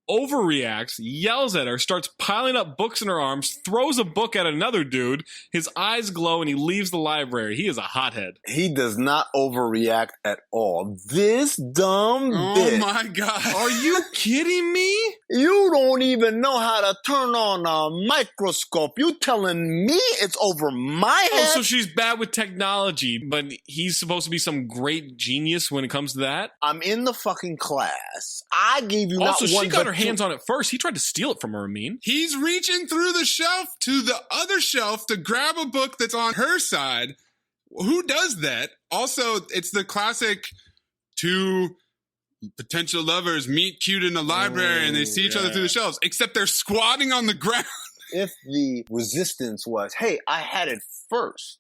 overreacts, yells at her, starts piling up books in her arms, throws a book at another dude. His eyes glow and he leaves the library. He is a hothead. He does not overreact at all. This dumb bitch. Oh my God. Are you kidding me? You don't even know how to turn on a microscope. You telling me it's over my head? Oh, so she's bad with technology, but he's supposed to be some great genius when it comes to that? I'm in the fucking class. I gave you also, not one, she got her but hands on it first. He tried to steal it from her, Amin. He's reaching through the shelf to the other shelf to grab a book that's on her side. Who does that? Also, it's the classic two potential lovers meet cute in the library and they see each other through the shelves, except they're squatting on the ground. If the resistance was, hey, I had it first.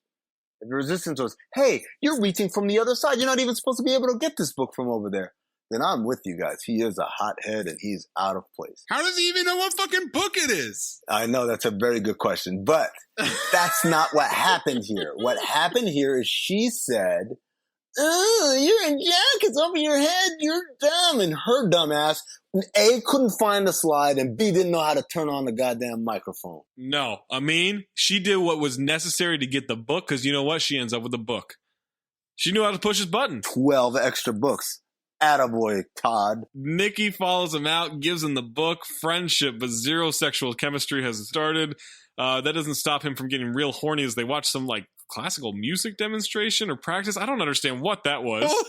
If the resistance was, hey, you're reaching from the other side. You're not even supposed to be able to get this book from over there. Then I'm with you guys. He is a hothead and he's out of place. How does he even know what fucking book it is? I know that's a very good question, but that's not what happened here. What happened here is she said, oh, you're a jack. It's over your head. You're dumb. And her dumb ass, A, couldn't find the slide, and B, didn't know how to turn on the goddamn microphone. No, Amin, she did what was necessary to get the book because you know what? She ends up with the book. She knew how to push his button. 12 extra books. Attaboy, Todd. Nikki follows him out, gives him the book. Friendship, but zero sexual chemistry has started. That doesn't stop him from getting real horny as they watch some, like, classical music demonstration or practice. I don't understand what that was. Oh.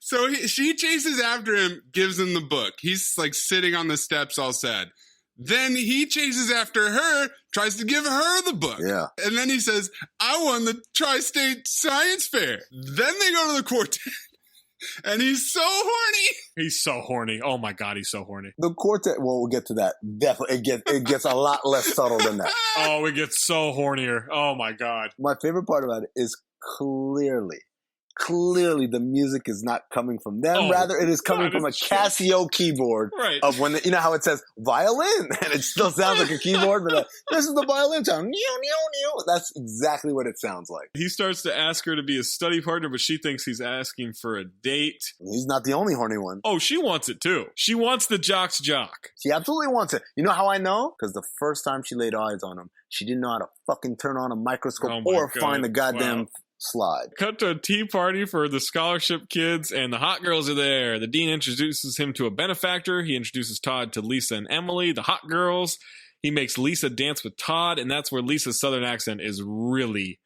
So she chases after him, gives him the book. He's like sitting on the steps all sad. Then he chases after her, tries to give her the book. Yeah. And then he says, I won the Tri-State Science Fair. Then they go to the quartet. And he's so horny. He's so horny. Oh my God, he's so horny. The quartet, well, we'll get to that. Definitely. It gets a lot less subtle than that. Oh, it gets so hornier. Oh my God. My favorite part about it is clearly the music is not coming from them. Oh, rather, it is coming from a Casio keyboard. Right. Of when, you know how it says violin? And it still sounds like a keyboard, but this is the violin sound. That's exactly what it sounds like. He starts to ask her to be a study partner, but she thinks he's asking for a date. He's not the only horny one. Oh, she wants it too. She wants the jock's jock. She absolutely wants it. You know how I know? Because the first time she laid eyes on him, she didn't know how to fucking turn on a microscope or find the goddamn slide. Cut to a tea party for the scholarship kids, and the hot girls are there. The dean introduces him to a benefactor. He introduces Todd to Lisa and Emily, the hot girls. He makes Lisa dance with Todd, and that's where Lisa's southern accent is really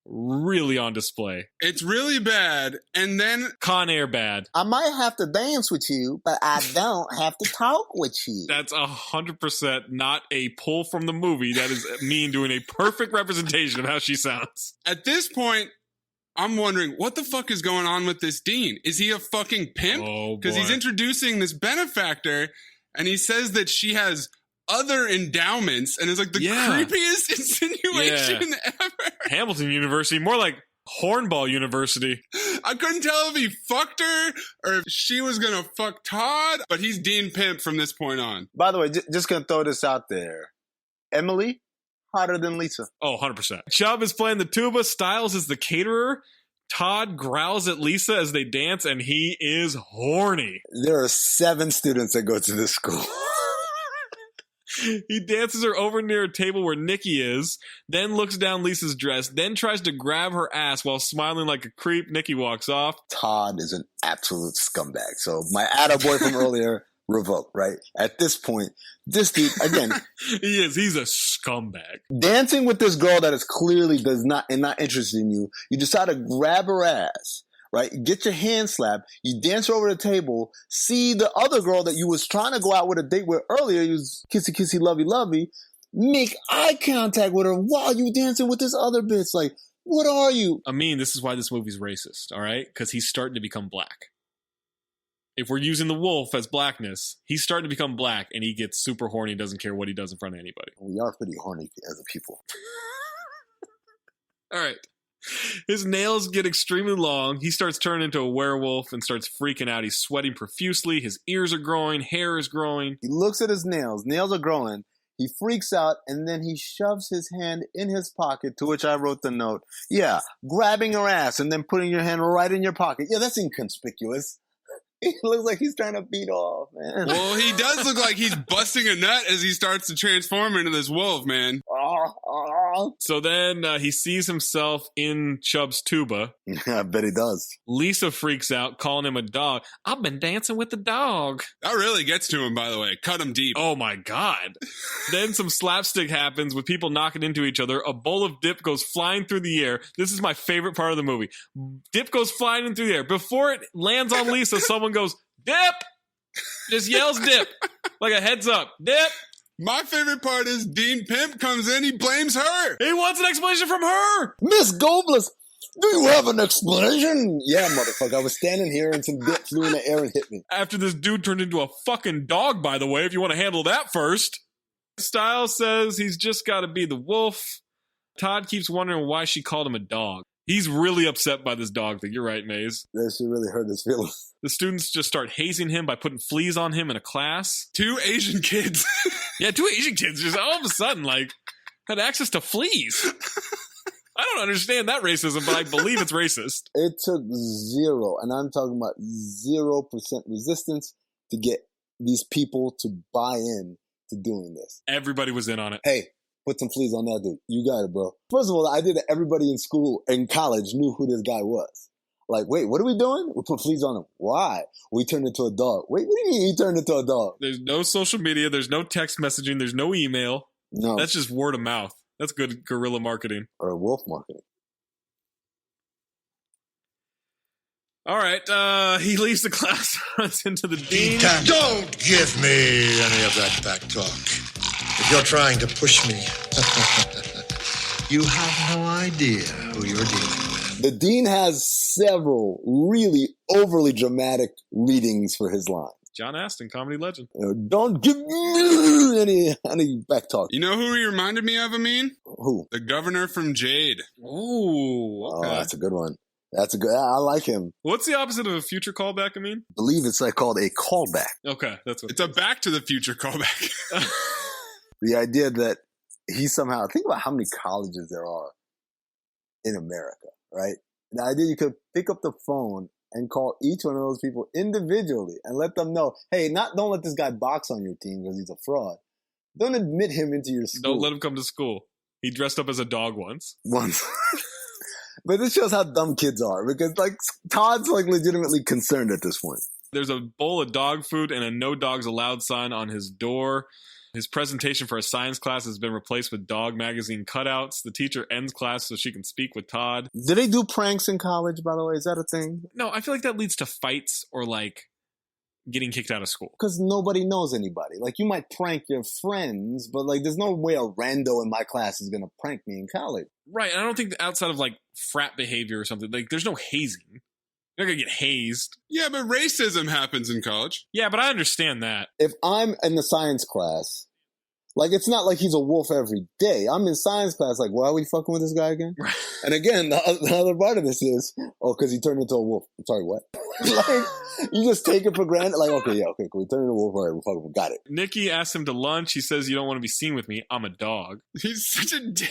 on display. It's really bad. And then Con Air bad. I might have to dance with you, but I don't have to talk with you. That's 100% not a pull from the movie. That is me doing a perfect representation of how she sounds. At this point, I'm wondering, what the fuck is going on with this dean? Is he a fucking pimp? Because he's introducing this benefactor, and he says that she has other endowments, and it's like the creepiest insinuation ever. Hamilton University, more like Hornball University. I couldn't tell if he fucked her or if she was gonna fuck Todd, but he's Dean Pimp from this point on. By the way, just gonna throw this out there. Emily, hotter than Lisa. Oh, 100%. Chubb is playing the tuba. Styles is the caterer. Todd growls at Lisa as they dance, and he is horny. There are 7 students that go to this school. He dances her over near a table where Nikki is, then looks down Lisa's dress, then tries to grab her ass while smiling like a creep. Nikki walks off. Todd is an absolute scumbag. So my attaboy from earlier, revoked, right? At this point, this dude, again. He is. He's a scumbag. Dancing with this girl that is clearly not interested in you. You decide to grab her ass. Right? Get your hand slapped. You dance her over the table. See the other girl that you was trying to go out with a date with earlier. You was kissy, kissy, lovey, lovey. Make eye contact with her while you dancing with this other bitch. Like, what are you? Amin, this is why this movie's racist, all right? Because he's starting to become black. If we're using the wolf as blackness, he's starting to become black, and he gets super horny, doesn't care what he does in front of anybody. We are pretty horny as a people. All right. His nails get extremely long. He starts turning into a werewolf and starts freaking out. He's sweating profusely. His ears are growing. Hair is growing. He looks at his nails. Nails are growing. He freaks out, and then he shoves his hand in his pocket, to which I wrote the note. Yeah, grabbing her ass and then putting your hand right in your pocket. Yeah, that's inconspicuous. He looks like he's trying to beat off, man. Well, he does look like he's busting a nut as he starts to transform into this wolf, man. So then he sees himself in Chubb's tuba. I bet he does. Lisa freaks out, calling him a dog. I've been dancing with the dog. That really gets to him, by the way. Cut him deep. Oh, my God. Then some slapstick happens with people knocking into each other. A bowl of dip goes flying through the air. This is my favorite part of the movie. Dip goes flying in through the air. Before it lands on Lisa, someone goes, dip! Just yells dip. Like a heads up. Dip! My favorite part is Dean Pimp comes in, he blames her. He wants an explanation from her. Miss Gobles, do you have an explanation? Yeah, motherfucker. I was standing here and some dip flew in the air and hit me. After this dude turned into a fucking dog, by the way, if you want to handle that first. Styles says he's just got to be the wolf. Todd keeps wondering why she called him a dog. He's really upset by this dog thing. You're right, Mayes. That shit really hurt his feelings. The students just start hazing him by putting fleas on him in a class. 2 Asian kids. Yeah, 2 Asian kids just all of a sudden, like, had access to fleas. I don't understand that racism, but I believe it's racist. It took 0, and I'm talking about 0% resistance to get these people to buy in to doing this. Everybody was in on it. Hey, put some fleas on that dude. You got it, bro. First of all, I did it. Everybody in school, in college, knew who this guy was. Like, wait, what are we doing? We put fleas on him. Why? We turned into a dog. Wait, what do you mean he turned into a dog? There's no social media. There's no text messaging. There's no email. No. That's just word of mouth. That's good guerrilla marketing. Or wolf marketing. All right, he leaves the class, runs into the dean. Don't give me any of that back talk. If you're trying to push me, you have no idea who you're dealing with. The dean has several really overly dramatic readings for his line. John Astin, comedy legend. Don't give me any back talk. You know who he reminded me of, Amin? Who? The governor from Jade. Ooh, okay. Oh, that's a good one. I like him. What's the opposite of a future callback, I mean? I believe it's like called a callback. Okay, that's what it's a Back to the Future callback. The idea that he somehow, think about how many colleges there are in America, right? The idea you could pick up the phone and call each one of those people individually and let them know, hey, don't let this guy box on your team because he's a fraud. Don't admit him into your school. Don't let him come to school. He dressed up as a dog once. But this shows how dumb kids are because like Todd's like legitimately concerned at this point. There's a bowl of dog food and a no dogs allowed sign on his door. His presentation for a science class has been replaced with dog magazine cutouts. The teacher ends class so she can speak with Todd. Do they do pranks in college, by the way? Is that a thing? No, I feel like that leads to fights or like getting kicked out of school. Because nobody knows anybody. Like you might prank your friends, but like there's no way a rando in my class is going to prank me in college. Right. I don't think outside of like frat behavior or something, like there's no hazing. You're not going to get hazed. Yeah, but racism happens in college. Yeah, but I understand that. If I'm in the science class, like it's not like he's a wolf every day. I'm in science class, like, why are we fucking with this guy again? Right. And again, the other part of this is, because he turned into a wolf. I'm sorry, what? Like, you just take it for granted. Like, okay, cool. He turned into a wolf. All right, we fucking got it. Nikki asks him to lunch. He says, you don't want to be seen with me. I'm a dog. He's such a dick.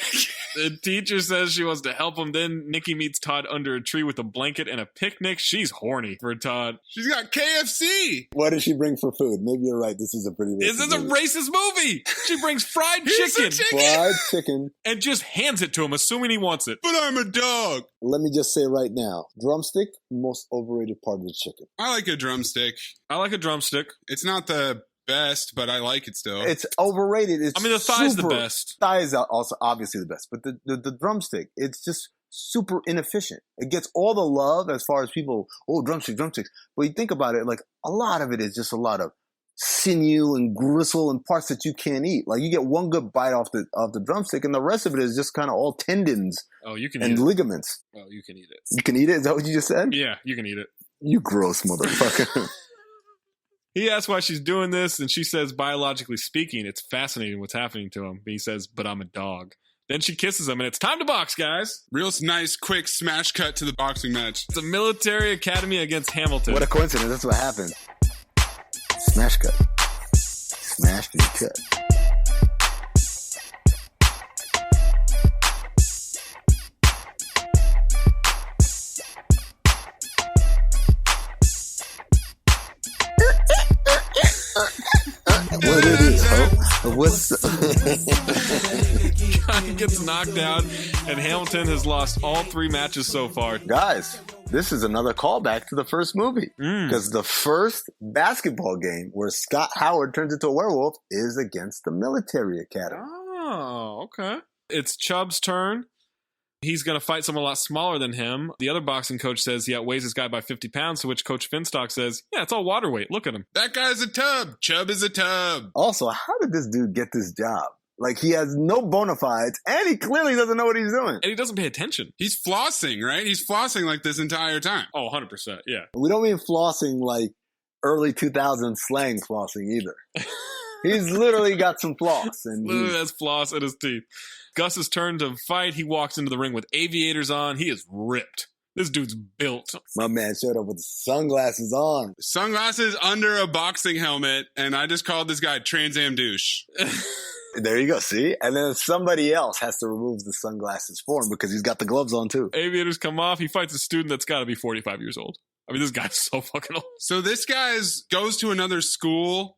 The teacher says she wants to help him. Then Nikki meets Todd under a tree with a blanket and a picnic. She's horny for Todd. She's got KFC. What does she bring for food? Maybe you're right. This is a pretty racist This is a racist movie. She brings fried chicken. Fried chicken. And just hands it to him, assuming he wants it. But I'm a dog. Let me just say right now, drumstick, most overrated part of the chicken. I like a drumstick. I like a drumstick. It's not the best, but I like it still. It's overrated. I mean, the thigh's the best. Thigh is also obviously the best, but the drumstick, it's just super inefficient. It gets all the love as far as people, drumsticks. But you think about it, like a lot of it is just a lot of sinew and gristle and parts that you can't eat. Like you get one good bite off the drumstick, and the rest of it is just kind of all tendons. Oh, you can and eat ligaments. Oh, you can eat it. You can eat it? Is that what you just said? Yeah, you can eat it. You gross motherfucker. He asks why she's doing this, and she says, biologically speaking, it's fascinating what's happening to him. But he says, but I'm a dog. Then she kisses him, and it's time to box, guys. Real nice, quick smash cut to the boxing match. It's a military academy against Hamilton. What a coincidence. That's what happened. Smash cut. Smash and cut. What it is, huh? What's Guy gets knocked out, and Hamilton has lost all 3 matches so far. Guys, this is another callback to the first movie. Because the first basketball game where Scott Howard turns into a werewolf is against the military academy. Oh, okay. It's Chubb's turn. He's going to fight someone a lot smaller than him. The other boxing coach says he outweighs this guy by 50 pounds, to which Coach Finstock says, yeah, it's all water weight. Look at him. That guy's a tub. Chubb is a tub. Also, how did this dude get this job? Like, he has no bona fides, and he clearly doesn't know what he's doing. And he doesn't pay attention. He's flossing, right? He's flossing like this entire time. Oh, 100%, yeah. We don't mean flossing like early 2000s slang flossing either. He's literally got some floss. And literally has floss in his teeth. Gus's turn to fight. He walks into the ring with aviators on. He is ripped. This dude's built. My man showed up with sunglasses on. Sunglasses under a boxing helmet, and I just called this guy Trans Am Douche. There you go, see? And then somebody else has to remove the sunglasses for him because he's got the gloves on too. Aviators come off. He fights a student that's got to be 45 years old. I mean, this guy's so fucking old. So this guy goes to another school,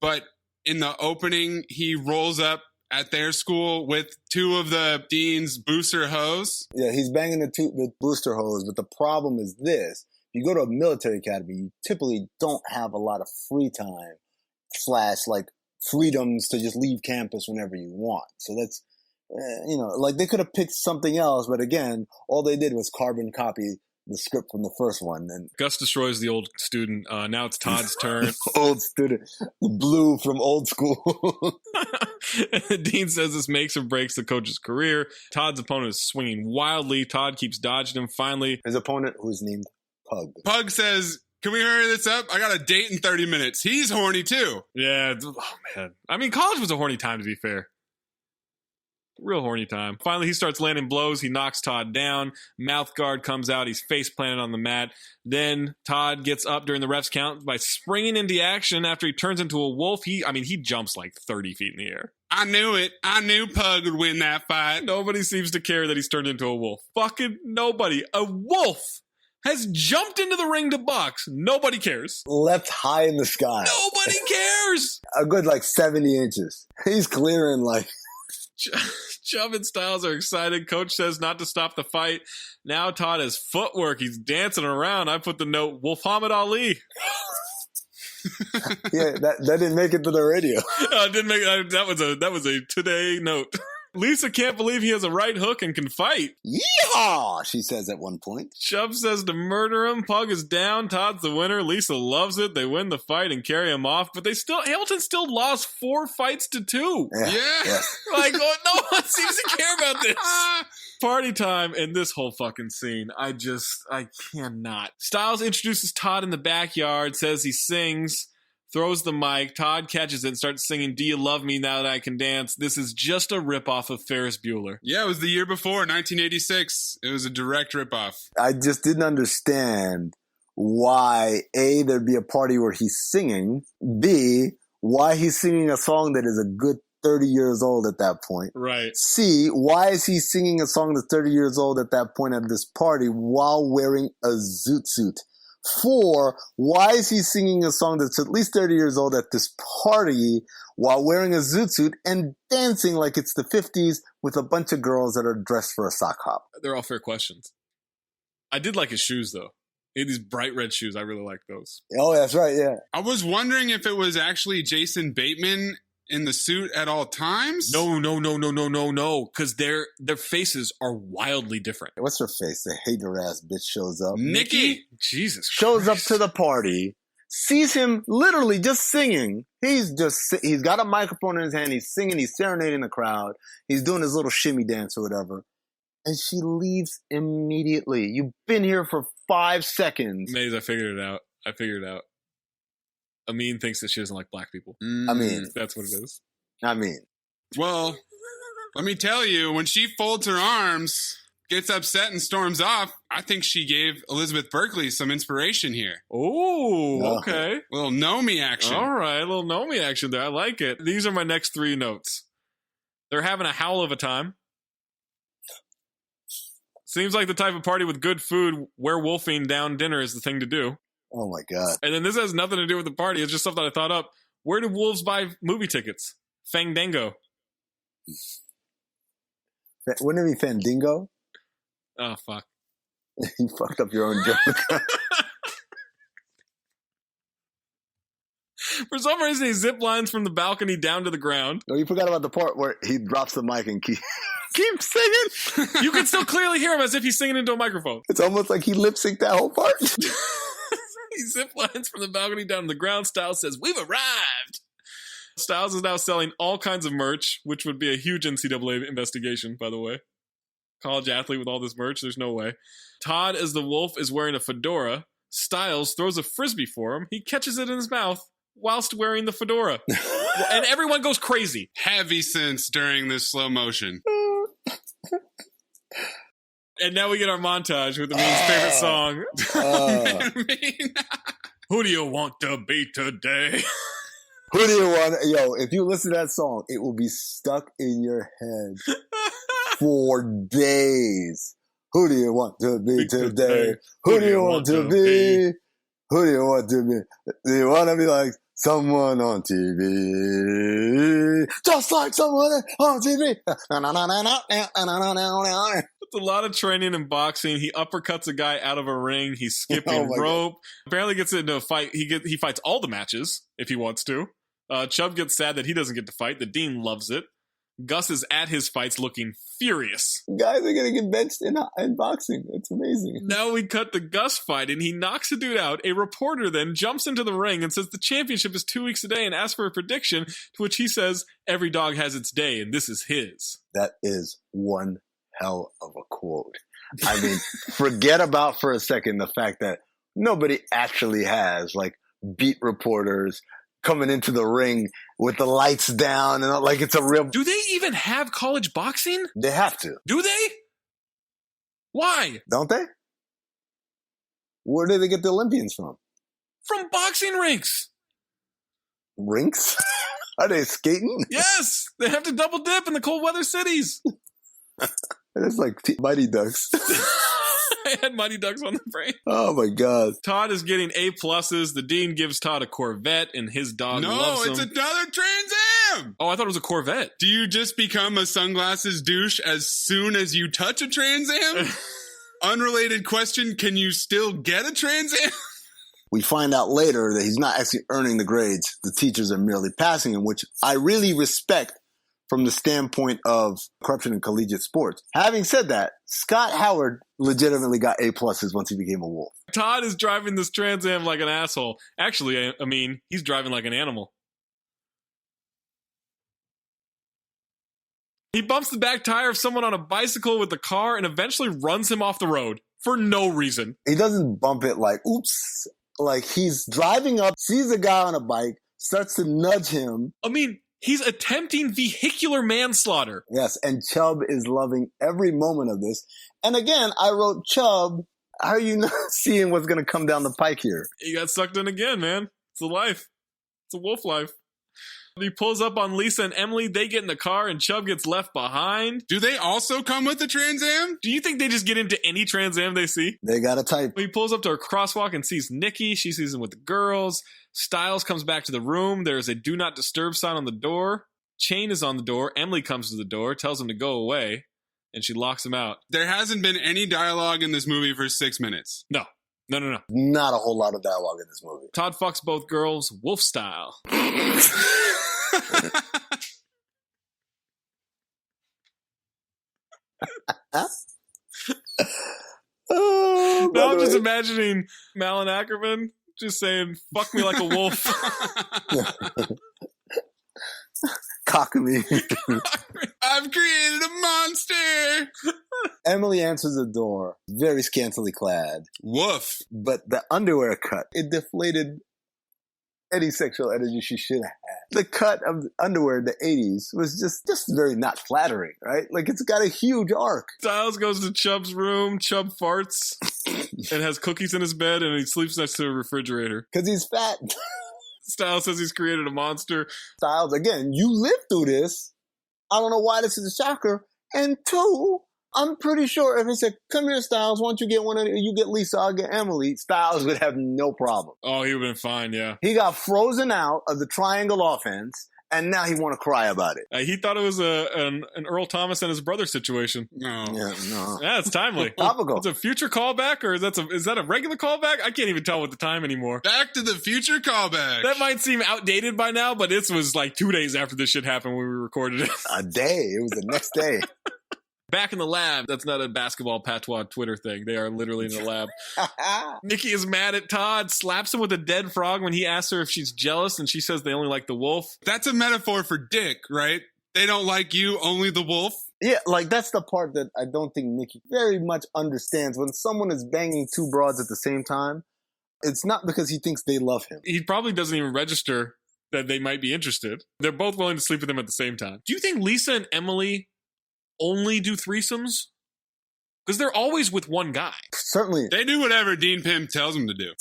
but in the opening, he rolls up at their school with 2 of the dean's booster hose. Yeah, he's banging the booster hose, but the problem is this. If you go to a military academy, you typically don't have a lot of free time / like freedoms to just leave campus whenever you want. So Like they could have picked something else, but again, all they did was carbon copy the script from the first one. And Gus destroys the old student. Now it's Todd's turn. Old student, the blue from old school. Dean says this makes or breaks the coach's career. Todd's opponent is swinging wildly. Todd keeps dodging him. Finally, his opponent, who's named Pug. Pug says, "Can we hurry this up? I got a date in 30 minutes. He's horny too." Yeah. Oh, man. I mean, college was a horny time, to be fair. Real horny time. Finally, he starts landing blows. He knocks Todd down. Mouth guard comes out. He's face planted on the mat. Then Todd gets up during the ref's count by springing into action after he turns into a wolf. He jumps like 30 feet in the air. I knew it. I knew Pug would win that fight. Nobody seems to care that he's turned into a wolf. Fucking nobody. A wolf has jumped into the ring to box. Nobody cares. Left high in the sky. Nobody cares. A good 70 inches. He's clearing Chubb and Styles are excited. Coach says not to stop the fight. Now Todd has footwork. He's dancing around. I put the note, Wolfhamed Ali. Yeah, that didn't make it to the radio. Didn't make that was a today note. Lisa can't believe he has a right hook and can fight. Yeehaw, she says at one point. Chubb says to murder him. Pug is down. Todd's the winner. Lisa loves it. They win the fight and carry him off. But Hamilton still lost 4 fights to 2. Yeah. No one seems to care about this. Party time and this whole fucking scene. I cannot. Styles introduces Todd in the backyard, says he sings. Throws the mic. Todd catches it and starts singing, "Do You Love Me Now That I Can Dance?" This is just a ripoff of Ferris Bueller. Yeah, it was the year before, 1986. It was a direct ripoff. I just didn't understand why, A, there'd be a party where he's singing, B, why he's singing a song that is a good 30 years old at that point. Right. C, why is he singing a song that's 30 years old at that point at this party while wearing a zoot suit? 4, why is he singing a song that's at least 30 years old at this party while wearing a zoot suit and dancing like it's the 50s with a bunch of girls that are dressed for a sock hop? They're all fair questions. I did like his shoes, though. He had these bright red shoes. I really like those. Oh, that's right, yeah. I was wondering if it was actually Jason Bateman in the suit at all times. No. Because their faces are wildly different. What's her face? The hater-ass bitch shows up. Nikki? Jesus shows Christ. up to the party, sees him literally just singing. He's got a microphone in his hand. He's singing. He's serenading the crowd. He's doing his little shimmy dance or whatever. And she leaves immediately. You've been here for 5 seconds. Maze, I figured it out. Amin thinks that she doesn't like black people. That's what it is. Well, let me tell you, when she folds her arms, gets upset and storms off, I think she gave Elizabeth Berkley some inspiration here. Oh, okay. A little know-me action. All right, a little know-me action there. I like it. These are my next 3 notes. They're having a howl of a time. Seems like the type of party with good food, werewolfing down dinner is the thing to do. Oh, my God. And then this has nothing to do with the party. It's just something I thought up. Where do wolves buy movie tickets? Fandango. Wouldn't it be Fandingo? Oh, fuck. You fucked up your own joke. For some reason, he zip lines from the balcony down to the ground. No, you forgot about the part where he drops the mic and keeps singing. You can still clearly hear him as if he's singing into a microphone. It's almost like he lip-synced that whole part. He zip lines from the balcony down to the ground. Styles says, "We've arrived." Styles is now selling all kinds of merch, which would be a huge NCAA investigation, by the way. College athlete with all this merch, there's no way. Todd, as the wolf, is wearing a fedora. Styles throws a frisbee for him. He catches it in his mouth whilst wearing the fedora. And everyone goes crazy. Heavy sense during this slow motion. And now we get our montage with Amin's favorite song. Who do you want to be today? Who do you want? Yo, if you listen to that song, it will be stuck in your head for days. Who do you want to be today? Who do you want to be? Who do you want to be? Do you want to be like someone on TV? Just like someone on TV. It's a lot of training and boxing. He uppercuts a guy out of a ring. He's skipping rope. God. Apparently gets into a fight. He fights all the matches if he wants to. Chubb gets sad that he doesn't get to fight. The dean loves it. Gus is at his fights looking furious. Guys are going to get benched in boxing. It's amazing. Now we cut to Gus fight, and he knocks a dude out. A reporter then jumps into the ring and says the championship is 2 weeks a day and asks for a prediction, to which he says, every dog has its day, and this is his. That is one hell of a quote. I mean, forget about for a second the fact that nobody actually has, like, beat reporters coming into the ring with the lights down and like it's a real... Do they even have college boxing? They have to. Do they? Why? Don't they? Where do they get the Olympians from? From boxing rinks. Rinks? Are they skating? Yes! They have to double dip in the cold weather cities. It's like Mighty Ducks. I had Mighty Ducks on the brain. Oh my God. Todd is getting A+. The dean gives Todd a Corvette and his dog loves him. No, it's another Trans Am! Oh, I thought it was a Corvette. Do you just become a sunglasses douche as soon as you touch a Trans Am? Unrelated question, can you still get a Trans Am? We find out later that he's not actually earning the grades. The teachers are merely passing him, which I really respect from the standpoint of corruption in collegiate sports. Having said that, Scott Howard legitimately got A+ once he became a wolf. Todd is driving this Trans Am like an asshole. Actually, I mean, he's driving like an animal. He bumps the back tire of someone on a bicycle with the car and eventually runs him off the road for no reason. He doesn't bump it like, oops. Like, he's driving up, sees a guy on a bike, starts to nudge him. I mean, he's attempting vehicular manslaughter. Yes, and Chubb is loving every moment of this. And again, I wrote, Chubb, how are you not seeing what's going to come down the pike here? He got sucked in again, man. It's a life. It's a wolf life. He pulls up on Lisa and Emily. They get in the car and Chubb gets left behind. Do they also come with the Trans Am? Do you think they just get into any Trans Am they see? They got a type. He pulls up to a crosswalk and sees Nikki. She sees him with the girls. Styles comes back to the room. There's a do not disturb sign on the door. Chain is on the door. Emily comes to the door, tells him to go away, and she locks him out. There hasn't been any dialogue in this movie for 6 minutes. No. Not a whole lot of dialogue in this movie. Todd fucks both girls, wolf style. Now I'm just imagining Malin Ackerman just saying, fuck me like a wolf. Cock me. I've created a monster. Emily answers the door, very scantily clad. Woof. But the underwear cut, it deflated any sexual energy she should have had. The cut of the underwear in the 80s was just very not flattering, right? Like, it's got a huge arc. Styles goes to Chubb's room. Chubb farts and has cookies in his bed, and he sleeps next to a refrigerator. Because he's fat. Styles says he's created a monster. Styles, again, you lived through this. I don't know why this is a shocker. And two, I'm pretty sure if he said, come here, Styles, why don't you get one of you get Lisa, I'll get Emily, Styles would have no problem. Oh, he would have been fine, yeah. He got frozen out of the triangle offense, and now he want to cry about it. He thought it was an Earl Thomas and his brother situation. No. Yeah, no. Yeah, it's timely. Topical. It's a future callback, or is that a regular callback? I can't even tell with the time anymore. Back to the Future callback. That might seem outdated by now, but it was like 2 days after this shit happened when we recorded it. A day. It was the next day. Back in the lab. That's not a basketball patois Twitter thing. They are literally in the lab. Nikki is mad at Todd, slaps him with a dead frog when he asks her if she's jealous, and she says they only like the wolf. That's a metaphor for dick, right? They don't like you, only the wolf? Yeah, like that's the part that I don't think Nikki very much understands. When someone is banging two broads at the same time, it's not because he thinks they love him. He probably doesn't even register that they might be interested. They're both willing to sleep with him at the same time. Do you think Lisa and Emily only do threesomes? Because they're always with one guy. Certainly. They do whatever Dean Pimp tells them to do.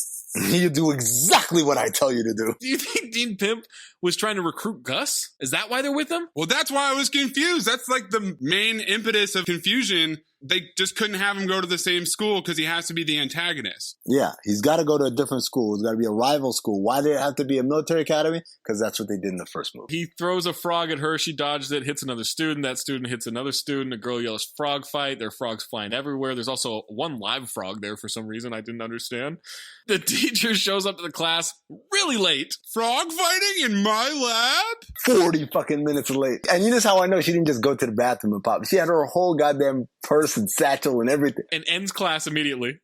You do exactly what I tell you to do. Do you think Dean Pimp was trying to recruit Gus? Is that why they're with him? Well, that's why I was confused. That's like the main impetus of confusion. they just couldn't have him go to the same school because he has to be the antagonist. Yeah, he's got to go to a different school. It's got to be a rival school. Why did it have to be a military academy? Because that's what they did in the first movie. He throws a frog at her. She dodges it, hits another student. That student hits another student. A girl yells frog fight. There are frogs flying everywhere. There's also one live frog there for some reason I didn't understand. The teacher shows up to the class really late. Frog fighting in my lab? 40 fucking minutes late. And you know how I know she didn't just go to the bathroom and pop. She had her whole goddamn purse and satchel and everything. And ends class immediately.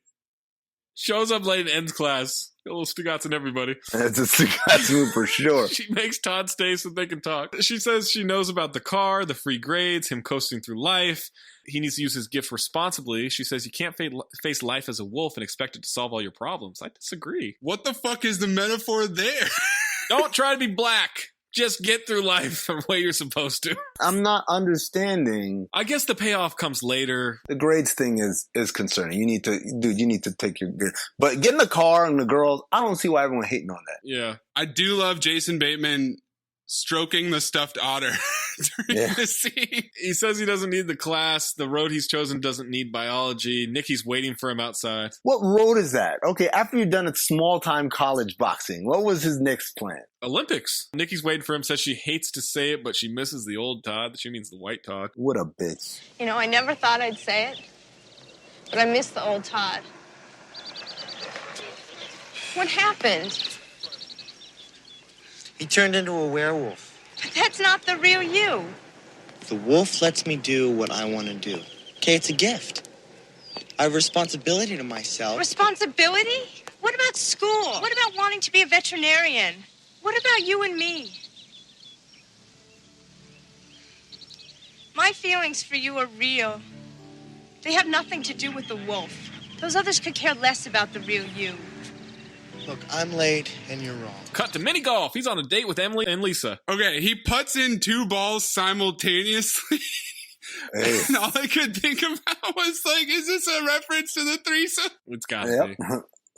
Shows up late and ends class. A little Stugatz in everybody. That's a Stugatz move for sure. She makes Todd stay so they can talk. She says she knows about the car, the free grades, him coasting through life. He needs to use his gift responsibly. She says you can't face life as a wolf and expect it to solve all your problems. I disagree. What the fuck is the metaphor there? Don't try to be black. Just get through life the way you're supposed to. I'm not understanding. I guess the payoff comes later. The grades thing is concerning. You need to take your grades. But getting the car and the girls, I don't see why everyone hating on that. Yeah. I do love Jason Bateman stroking the stuffed otter during the scene. He says he doesn't need the class. The road he's chosen doesn't need biology. Nikki's waiting for him outside. What road is that? Okay, after you've done a small-time college boxing, what was his next plan? Olympics. Nikki's waiting for him, says she hates to say it, but she misses the old Todd. She means the white Todd. What a bitch. You know, I never thought I'd say it, but I miss the old Todd. What happened? He turned into a werewolf. But that's not the real you. The wolf lets me do what I want to do. Okay, it's a gift. I have responsibility to myself. Responsibility? What about school? What about wanting to be a veterinarian? What about you and me? My feelings for you are real. They have nothing to do with the wolf. Those others could care less about the real you. Look, I'm late and you're wrong. Cut to mini golf. He's on a date with Emily and Lisa. Okay, he puts in 2 balls simultaneously. Hey. And all I could think about was like, is this a reference to the threesome? It's got to be.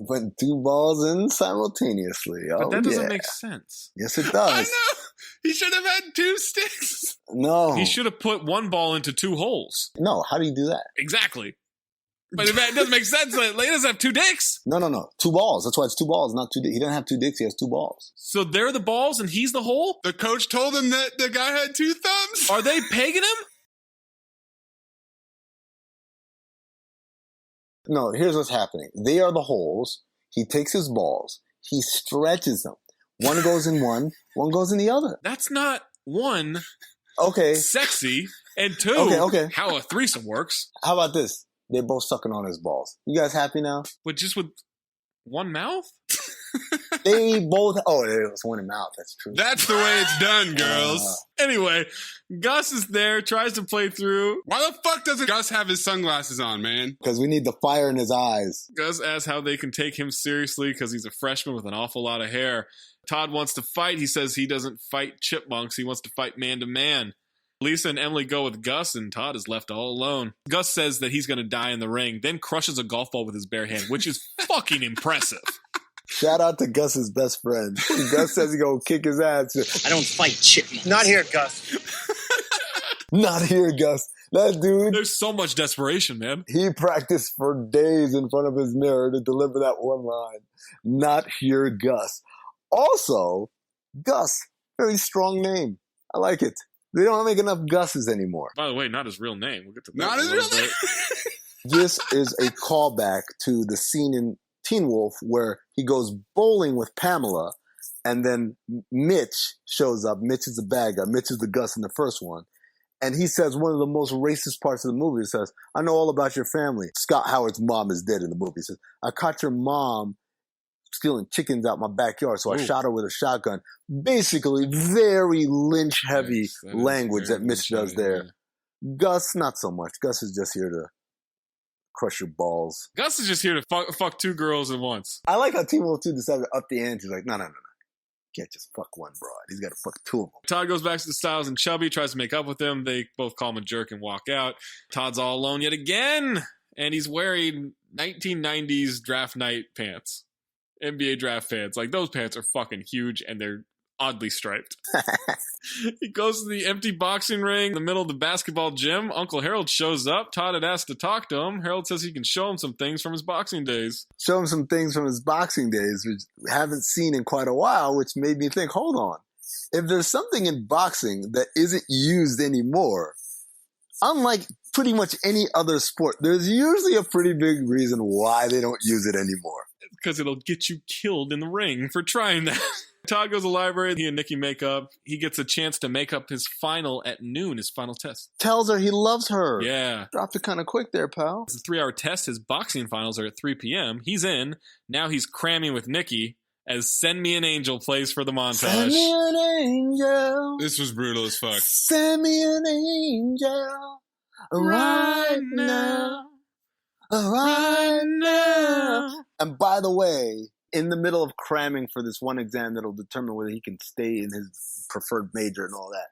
Putting 2 balls in simultaneously. But that doesn't make sense. Yes, it does. I know. He should have had 2 sticks. No. He should have put 1 ball into 2 holes. No, how do you do that? Exactly. But it doesn't make sense. Like, he doesn't have 2 dicks. No. 2 balls. That's why it's 2 balls, not 2 dicks. He doesn't have 2 dicks. He has 2 balls. So they're the balls and he's the hole? The coach told him that the guy had 2 thumbs. Are they pegging him? No, here's what's happening. They are the holes. He takes his balls. He stretches them. One goes in one goes in the other. That's not 1. Okay. Sexy. And 2. Okay. How a threesome works. How about this? They're both sucking on his balls. You guys happy now? But just with 1 mouth? They both... Oh, it was 1 mouth. That's true. That's the way it's done, girls. Anyway, Gus is there, tries to play through. Why the fuck doesn't Gus have his sunglasses on, man? Because we need the fire in his eyes. Gus asks how they can take him seriously because he's a freshman with an awful lot of hair. Todd wants to fight. He says he doesn't fight chipmunks. He wants to fight man to man. Lisa and Emily go with Gus, and Todd is left all alone. Gus says that he's going to die in the ring, then crushes a golf ball with his bare hand, which is fucking impressive. Shout out to Gus's best friend. Gus says he's going to kick his ass. I don't fight chipmunks. Not here, Gus. Not here, Gus. That dude. There's so much desperation, man. He practiced for days in front of his mirror to deliver that one line. Not here, Gus. Also, Gus, very strong name. I like it. They don't make enough Gus's anymore. By the way, not his real name. We'll get to that. Not his real name. This is a callback to the scene in Teen Wolf where he goes bowling with Pamela, and then Mitch shows up. Mitch is the bad guy. Mitch is the Gus in the first one. And he says one of the most racist parts of the movie. He says, I know all about your family. Scott Howard's mom is dead in the movie. He says, I caught your mom stealing chickens out my backyard, so I shot her with a shotgun. Basically, very lynch-heavy language that Mitch does there. Yeah. Gus, not so much. Gus is just here to crush your balls. Gus is just here to fuck 2 girls at once. I like how Teen Wolf 2 decided to up the ante. He's like, no. Can't just fuck 1 broad. He's got to fuck 2 of them. Todd goes back to the Styles and Chubby, tries to make up with them. They both call him a jerk and walk out. Todd's all alone yet again, and he's wearing 1990s draft night pants. NBA draft pants. Like, those pants are fucking huge, and they're oddly striped. He goes to the empty boxing ring in the middle of the basketball gym. Uncle Harold shows up. Todd had asked to talk to him. Harold says he can show him some things from his boxing days. Show him some things from his boxing days, which we haven't seen in quite a while, which made me think, hold on. If there's something in boxing that isn't used anymore, unlike pretty much any other sport, there's usually a pretty big reason why they don't use it anymore. Because it'll get you killed in the ring for trying that. Todd goes to the library. He and Nikki make up. He gets a chance to make up his final at noon, his final test. Tells her he loves her. Yeah. Dropped it kind of quick there, pal. It's a 3-hour test. His boxing finals are at 3 p.m. He's in. Now he's cramming with Nikki as Send Me an Angel plays for the montage. Send me an angel. This was brutal as fuck. Send me an angel right now. Right now. And by the way, in the middle of cramming for this one exam that'll determine whether he can stay in his preferred major and all that,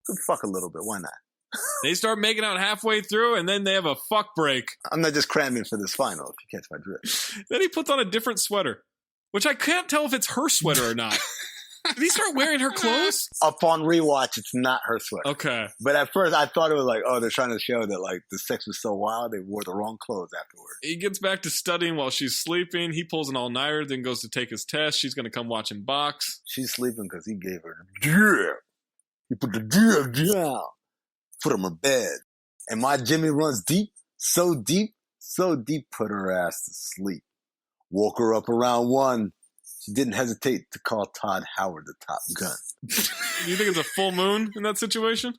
could fuck a little bit. Why not? They start making out halfway through, and then they have a fuck break. I'm not just cramming for this final, if you catch my drift. Then he puts on a different sweater, which I can't tell if it's her sweater or not. Did he start wearing her clothes? Upon rewatch, it's not her sweater. Okay. But at first, I thought it was like, oh, they're trying to show that like the sex was so wild, they wore the wrong clothes afterward. He gets back to studying while she's sleeping. He pulls an all-nighter, then goes to take his test. She's going to come watch him box. She's sleeping because he gave her the drip. He put the drip down. Put him in bed. And my Jimmy runs deep, so deep, put her ass to sleep. Woke her up around 1. She didn't hesitate to call Todd Howard the Top Gun. Do you think it's a full moon in that situation?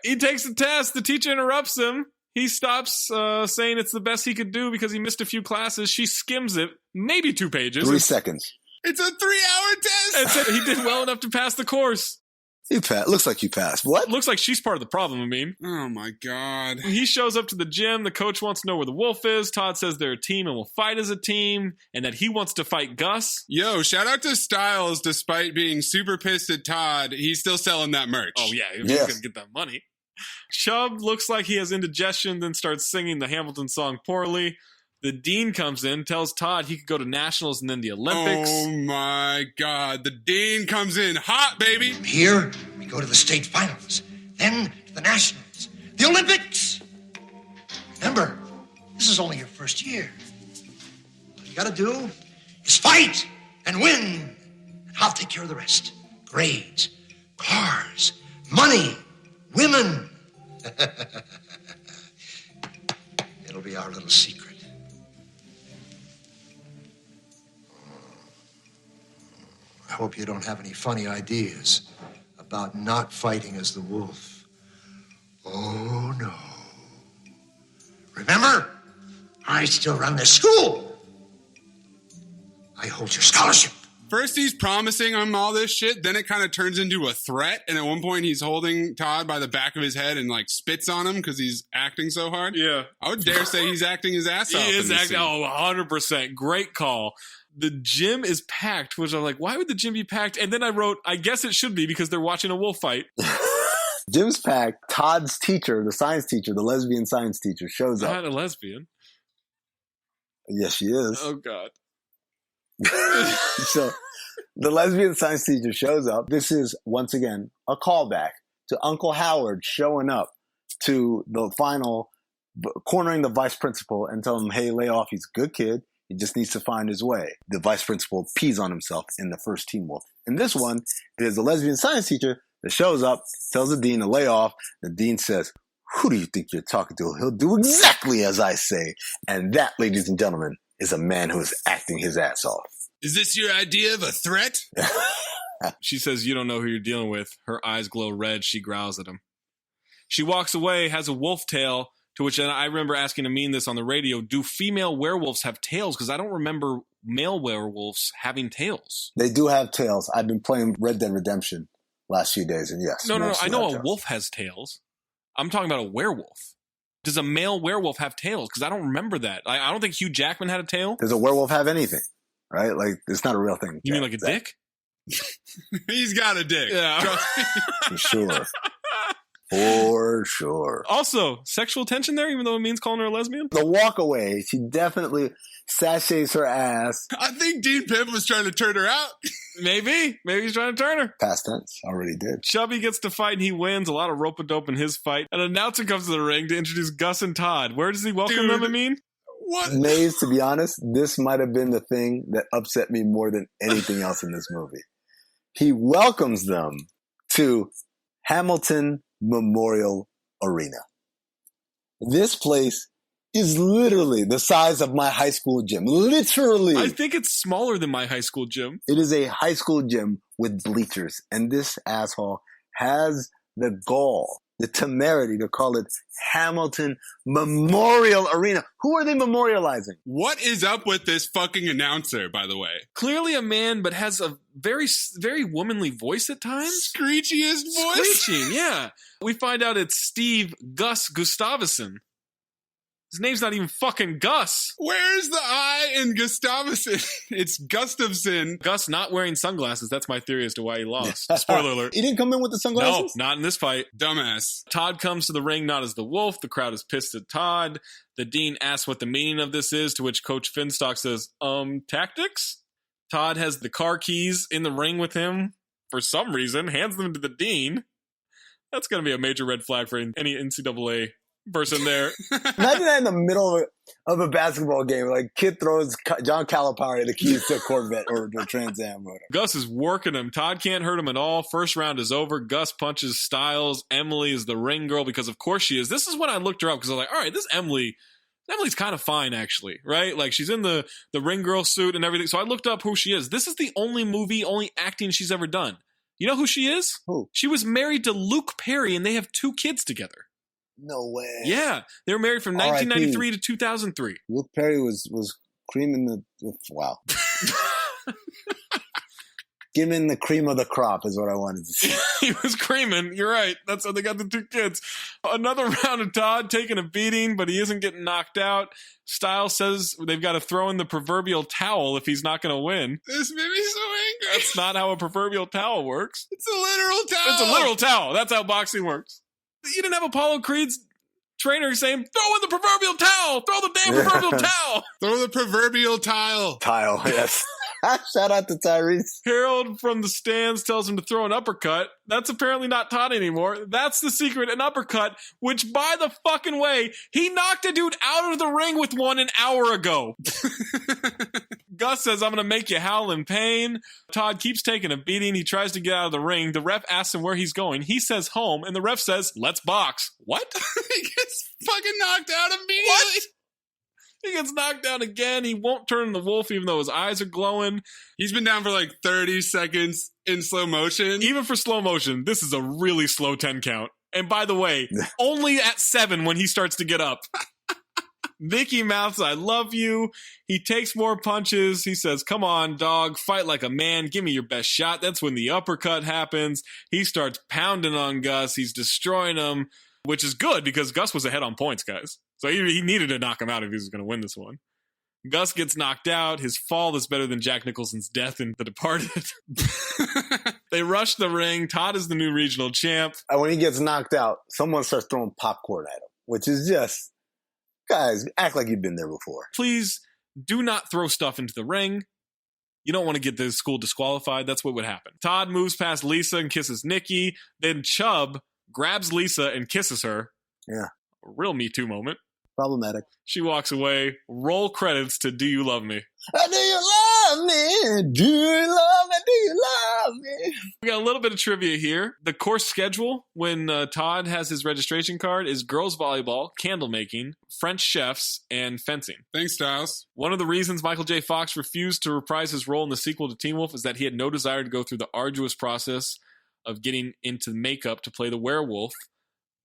He takes the test. The teacher interrupts him. He stops saying it's the best he could do because he missed a few classes. She skims it, maybe 2 pages. 3 seconds. It's a 3-hour test. And said he did well enough to pass the course. You passed. Looks like you passed. What? Looks like she's part of the problem, I mean. Oh, my God. He shows up to the gym. The coach wants to know where the wolf is. Todd says they're a team and will fight as a team, and that he wants to fight Gus. Yo, shout out to Styles. Despite being super pissed at Todd, he's still selling that merch. Oh, yeah. He's going to get that money. Chubb looks like he has indigestion, then starts singing the Hamilton song poorly. The dean comes in, tells Todd he could go to nationals and then the Olympics. Oh, my God. The dean comes in hot, baby. From here, we go to the state finals, then to the nationals, the Olympics. Remember, this is only your first year. All you got to do is fight and win, and I'll take care of the rest. Grades, cars, money, women. It'll be our little secret. I hope you don't have any funny ideas about not fighting as the wolf. Oh, no. Remember, I still run this school. I hold your scholarship. First he's promising him all this shit, then it kind of turns into a threat, and at one point he's holding Todd by the back of his head and like spits on him because he's acting so hard. Yeah. I would dare say he's acting his ass off. He is acting, 100%. Great call. The gym is packed, which I'm like, why would the gym be packed? And then I wrote, I guess it should be because they're watching a wolf fight. Gym's packed. Todd's teacher, the science teacher, the lesbian science teacher, shows up. Not a lesbian. Yes, she is. Oh, God. So the lesbian science teacher shows up. This is, once again, a callback to Uncle Howard showing up to the final, cornering the vice principal and telling him, hey, lay off. He's a good kid. He just needs to find his way. The vice principal pees on himself in the first Teen Wolf. In this one, it is the lesbian science teacher that shows up, tells the dean to lay off. The dean says, who do you think you're talking to? He'll do exactly as I say. And that, ladies and gentlemen, is a man who is acting his ass off. Is this your idea of a threat? She says, you don't know who you're dealing with. Her eyes glow red. She growls at him. She walks away, has a wolf tail, to which I remember asking Amin this on the radio. Do female werewolves have tails? Because I don't remember male werewolves having tails. They do have tails. I've been playing Red Dead Redemption last few days, and yes. No. I know a wolf has tails. I'm talking about a werewolf. Does a male werewolf have tails? Because I don't remember that. I don't think Hugh Jackman had a tail. Does a werewolf have anything? Right? Like, it's not a real thing. You mean like a dick? He's got a dick. Yeah. For sure. For sure. Also, sexual tension there, even though it means calling her a lesbian? The walk away, she definitely sachets her ass. I think Dean Pimp was trying to turn her out. Maybe he's trying to turn her. Past tense, already did. Chubby gets to fight and he wins. A lot of rope-a-dope in his fight. An announcer comes to the ring to introduce Gus and Todd. Where does he welcome them, Amin? What? Maze, to be honest, this might have been the thing that upset me more than anything else in this movie. He welcomes them to Hamilton Memorial Arena. This place is literally the size of my high school gym. Literally. I think it's smaller than my high school gym. It is a high school gym with bleachers. And this asshole has the gall, the temerity to call it Hamilton Memorial Arena. Who are they memorializing? What is up with this fucking announcer, by the way? Clearly a man, but has a very, very womanly voice at times. Screechiest voice? Screeching, yeah. We find out it's Steve Gus Gustavson. His name's not even fucking Gus. Where's the I in Gustavson? It's Gustafson. Gus not wearing sunglasses. That's my theory as to why he lost. Spoiler alert. He didn't come in with the sunglasses? No, not in this fight. Dumbass. Todd comes to the ring not as the wolf. The crowd is pissed at Todd. The dean asks what the meaning of this is, to which Coach Finstock says, tactics? Todd has the car keys in the ring with him for some reason, hands them to the dean. That's going to be a major red flag for any NCAA person there. Imagine that in the middle of a basketball game. Like, kid throws John Calipari the keys to a Corvette or the Trans Am. Gus is working him. Todd can't hurt him at all. First round is over. Gus punches Styles. Emily is the ring girl because, of course, she is. This is when I looked her up because I was like, all right, this Emily's kind of fine, actually, right? Like, she's in the ring girl suit and everything. So I looked up who she is. This is the only acting she's ever done. You know who she is? Who? She was married to Luke Perry, and they have 2 kids together. No way. Yeah. They were married from 1993 to 2003. Luke Perry was creaming the... Wow. Give him the cream of the crop is what I wanted to say. He was creaming. You're right. That's how they got the 2 kids. Another round of Todd taking a beating, but he isn't getting knocked out. Styles says they've got to throw in the proverbial towel if he's not going to win. This made me so angry. That's not how a proverbial towel works. It's a literal towel. It's a literal towel. That's how boxing works. You didn't have Apollo Creed's trainer saying, throw in the proverbial towel. Throw the damn proverbial towel. Throw the proverbial tile. Tile, yes. Shout out to Tyrese. Harold from the stands tells him to throw an uppercut. That's apparently not Todd anymore. That's the secret, an uppercut, which, by the fucking way, he knocked a dude out of the ring with one an hour ago. Gus says, I'm going to make you howl in pain. Todd keeps taking a beating. He tries to get out of the ring. The ref asks him where he's going. He says home, and the ref says, let's box. What? He gets fucking knocked out immediately. What? He gets knocked down again. He won't turn the wolf even though his eyes are glowing. He's been down for like 30 seconds in slow motion. Even for slow motion, this is a really slow 10 count. And by the way, only at 7 when he starts to get up. Mickey mouths, I love you. He takes more punches. He says, come on, dog, fight like a man. Give me your best shot. That's when the uppercut happens. He starts pounding on Gus. He's destroying him, which is good because Gus was ahead on points, guys. So he needed to knock him out if he was going to win this one. Gus gets knocked out. His fall is better than Jack Nicholson's death in The Departed. They rush the ring. Todd is the new regional champ. And when he gets knocked out, someone starts throwing popcorn at him, which is just, guys, act like you've been there before. Please do not throw stuff into the ring. You don't want to get the school disqualified. That's what would happen. Todd moves past Lisa and kisses Nikki. Then Chubb grabs Lisa and kisses her. Yeah. A real Me Too moment. Problematic. She walks away. Roll credits to Do You Love Me? Do you love me? Do you love me? Do you love me? We got a little bit of trivia here. The course schedule when Todd has his registration card is girls volleyball, candle making, French chefs, and fencing. Thanks, Styles. One of the reasons Michael J. Fox refused to reprise his role in the sequel to Teen Wolf is that he had no desire to go through the arduous process of getting into makeup to play the werewolf.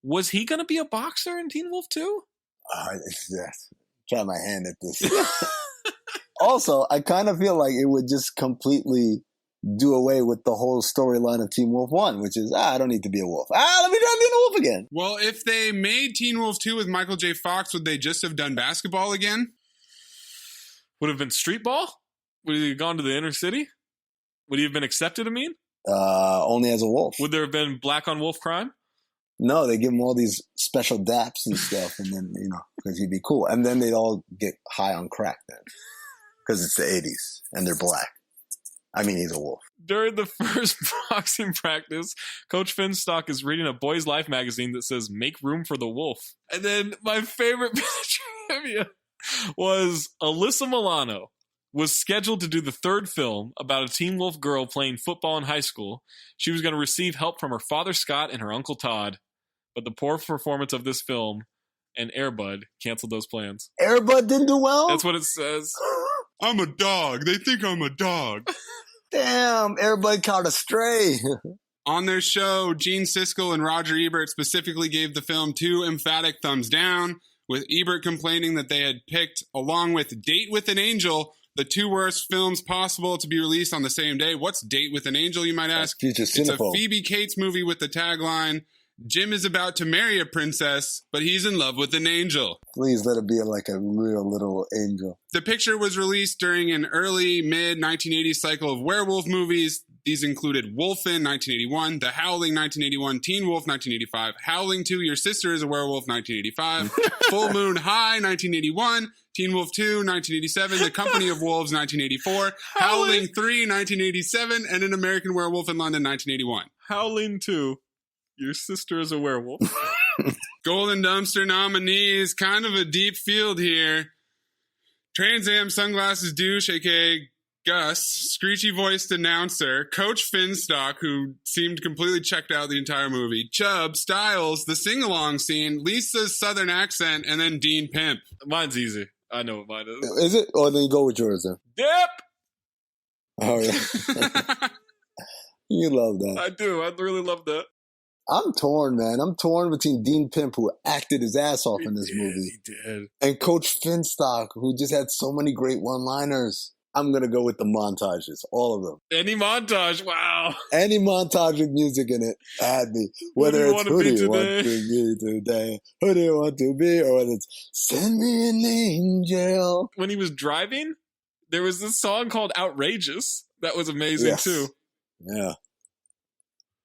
Was he going to be a boxer in Teen Wolf 2? Try my hand at this. Also, I kind of feel like it would just completely do away with the whole storyline of Teen Wolf 1, which is, I don't need to be a wolf. Let me try being a wolf again. Well, if they made Teen Wolf 2 with Michael J. Fox, would they just have done basketball again? Would it have been street ball? Would he have gone to the inner city? Would he have been accepted, I mean? Only as a wolf. Would there have been black on wolf crime? No, they give him all these special daps and stuff, and then, because he'd be cool. And then they'd all get high on crack then, because it's the 80s, and they're black. I mean, he's a wolf. During the first boxing practice, Coach Finstock is reading a Boy's Life magazine that says, "Make room for the wolf." And then my favorite bit of trivia was Alyssa Milano was scheduled to do the third film about a teen wolf girl playing football in high school. She was going to receive help from her father Scott and her uncle Todd, but the poor performance of this film and Air Bud canceled those plans. Air Bud didn't do well? That's what it says. I'm a dog. They think I'm a dog. Damn, Air Bud caught a stray. On their show, Gene Siskel and Roger Ebert specifically gave the film 2 emphatic thumbs down, with Ebert complaining that they had picked, along with Date with an Angel, the 2 worst films possible to be released on the same day. What's Date with an Angel, you might ask? It's a Phoebe Cates movie with the tagline, "Jim is about to marry a princess, but he's in love with an angel." Please let it be like a real little angel. The picture was released during an early, mid-1980s cycle of werewolf movies. These included Wolfen, 1981, The Howling, 1981, Teen Wolf, 1985, Howling 2, Your Sister is a Werewolf, 1985, Full Moon High, 1981, Teen Wolf 2, 1987, The Company of Wolves, 1984, Howling 3, 1987, and An American Werewolf in London, 1981. Howling 2, Your Sister is a Werewolf. Golden Dumpster nominees, kind of a deep field here. Trans Am Sunglasses Douche, a.k.a. Gus, screechy-voiced announcer, Coach Finstock, who seemed completely checked out the entire movie, Chubb, Styles, the sing-along scene, Lisa's southern accent, and then Dean Pimp. Mine's easy. I know what mine is. Is it? Or then you go with yours then? Dip! Oh, yeah. You love that. I do. I really love that. I'm torn, man. I'm torn between Dean Pimp, who acted his ass off in this movie. He did. And Coach Finstock, who just had so many great one-liners. I'm going to go with the montages, all of them. Any montage, wow. Any montage with music in it had me. Whether it's who do you want to be today, who do you want to be, or whether it's send me an angel. When he was driving, there was this song called Outrageous. That was amazing, too. Yeah.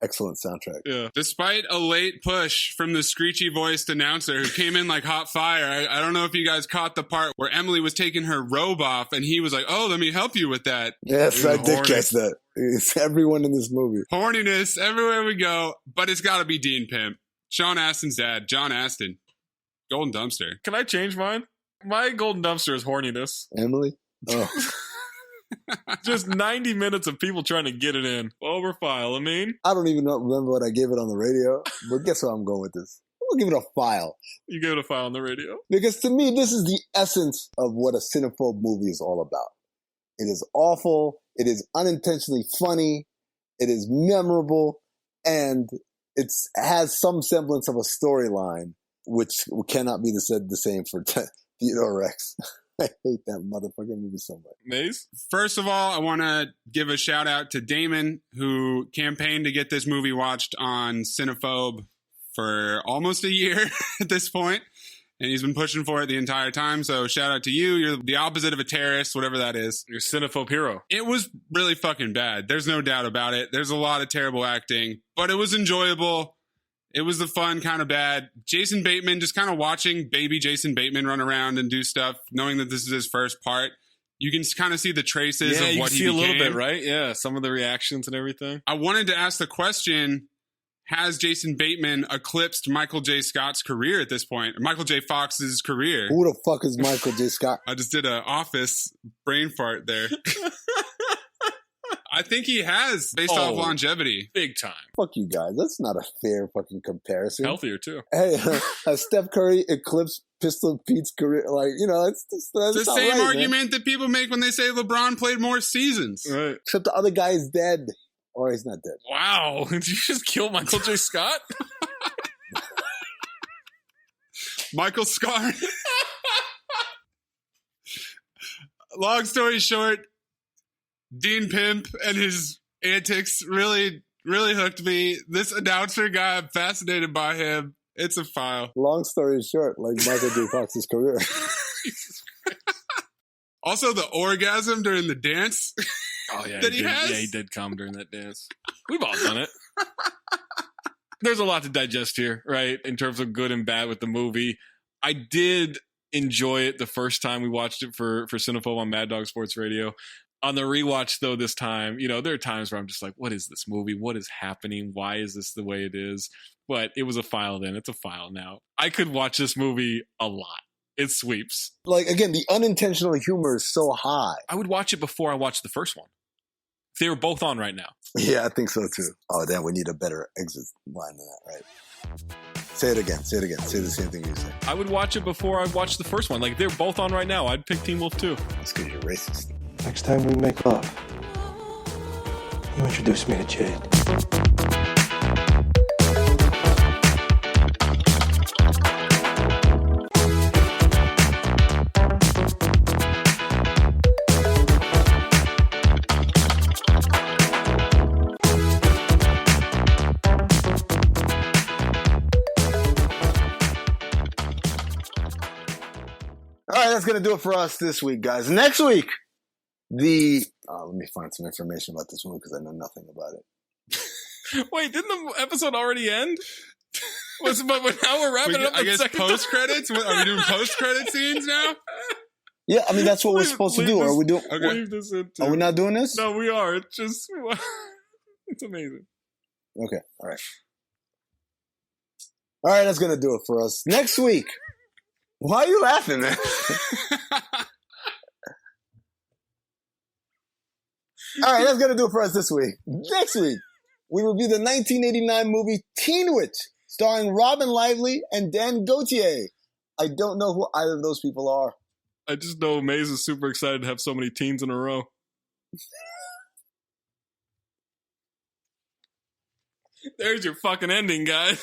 Excellent soundtrack. Yeah. Despite a late push from the screechy-voiced announcer who came in like hot fire, I don't know if you guys caught the part where Emily was taking her robe off and he was like, "Oh, let me help you with that." Yes, I did catch that. It's everyone in this movie. Horniness everywhere we go, but it's got to be Dean Pimp. Sean Astin's dad, John Astin. Golden Dumpster. Can I change mine? My Golden Dumpster is horniness. Emily? Oh. Just 90 minutes of people trying to get it in. Over file, I mean. I don't even remember what I gave it on the radio, but guess what I'm going with this? I'm going to give it a file. You gave it a file on the radio? Because to me, this is the essence of what a cinephobe movie is all about. It is awful. It is unintentionally funny. It is memorable. And it has some semblance of a storyline, which cannot be said the same for Theodore Rex. I hate that motherfucking movie so much. Maze? First of all, I want to give a shout out to Damon, who campaigned to get this movie watched on Cinephobe for almost a year at this point, and he's been pushing for it the entire time. So shout out to you. You're the opposite of a terrorist, whatever that is. You're a Cinephobe hero. It was really fucking bad. There's no doubt about it. There's a lot of terrible acting, but it was enjoyable. It was the fun kind of bad. Jason Bateman, just kind of watching baby Jason Bateman run around and do stuff, knowing that this is his first part. You can kind of see the traces of what he became. Yeah, you see a little bit, right? Yeah, some of the reactions and everything. I wanted to ask the question, has Jason Bateman eclipsed Michael J. Scott's career at this point? Or Michael J. Fox's career? Who the fuck is Michael J. Scott? I just did an office brain fart there. I think he has, based off longevity. Big time. Fuck you guys. That's not a fair fucking comparison. Healthier, too. Hey, has Steph Curry eclipsed Pistol Pete's career? Like, that's the same argument that people make when they say LeBron played more seasons. Right. Except the other guy is dead. Or he's not dead. Wow. Did you just kill Michael J. Scott? Michael Scott. Long story short, Dean Pimp and his antics really, really hooked me. This announcer guy, I'm fascinated by him. It's a file. Long story short, like Michael J. Fox's career. Also, the orgasm during the dance. Oh, yeah. that he has. Yeah, he did come during that dance. We've all done it. there's a lot to digest here, right? In terms of good and bad with the movie. I did enjoy it the first time we watched it for Cinephobe on Mad Dog Sports Radio. On the rewatch, though, this time, there are times where I'm just like, what is this movie? What is happening? Why is this the way it is? But it was a file then. It's a file now. I could watch this movie a lot. It sweeps. Like, again, the unintentional humor is so high. I would watch it before I watched the first one. They were both on right now. Yeah, I think so, too. Oh, damn, we need a better exit line than that, right? Say it again. Say the same thing you said. I would watch it before I watched the first one. Like, they're both on right now. I'd pick Teen Wolf 2. That's because you're racist. Next time we make love, you introduce me to Jade. All right, that's going to do it for us this week, guys. Next week, let me find some information about this movie because I know nothing about it. Wait, didn't the episode already end? But now we're wrapping it up. I guess post credits. Are we doing post credit scenes now? Yeah, I mean that's what we're supposed to do. Are we doing? Okay. Are we not doing this? No, we are. It's just it's amazing. Okay, all right. All right, that's gonna do it for us. Next week. Why are you laughing, man? All right, that's going to do it for us this week. Next week, we review the 1989 movie Teen Witch, starring Robin Lively and Dan Gautier. I don't know who either of those people are. I just know Maze is super excited to have so many teens in a row. There's your fucking ending, guys.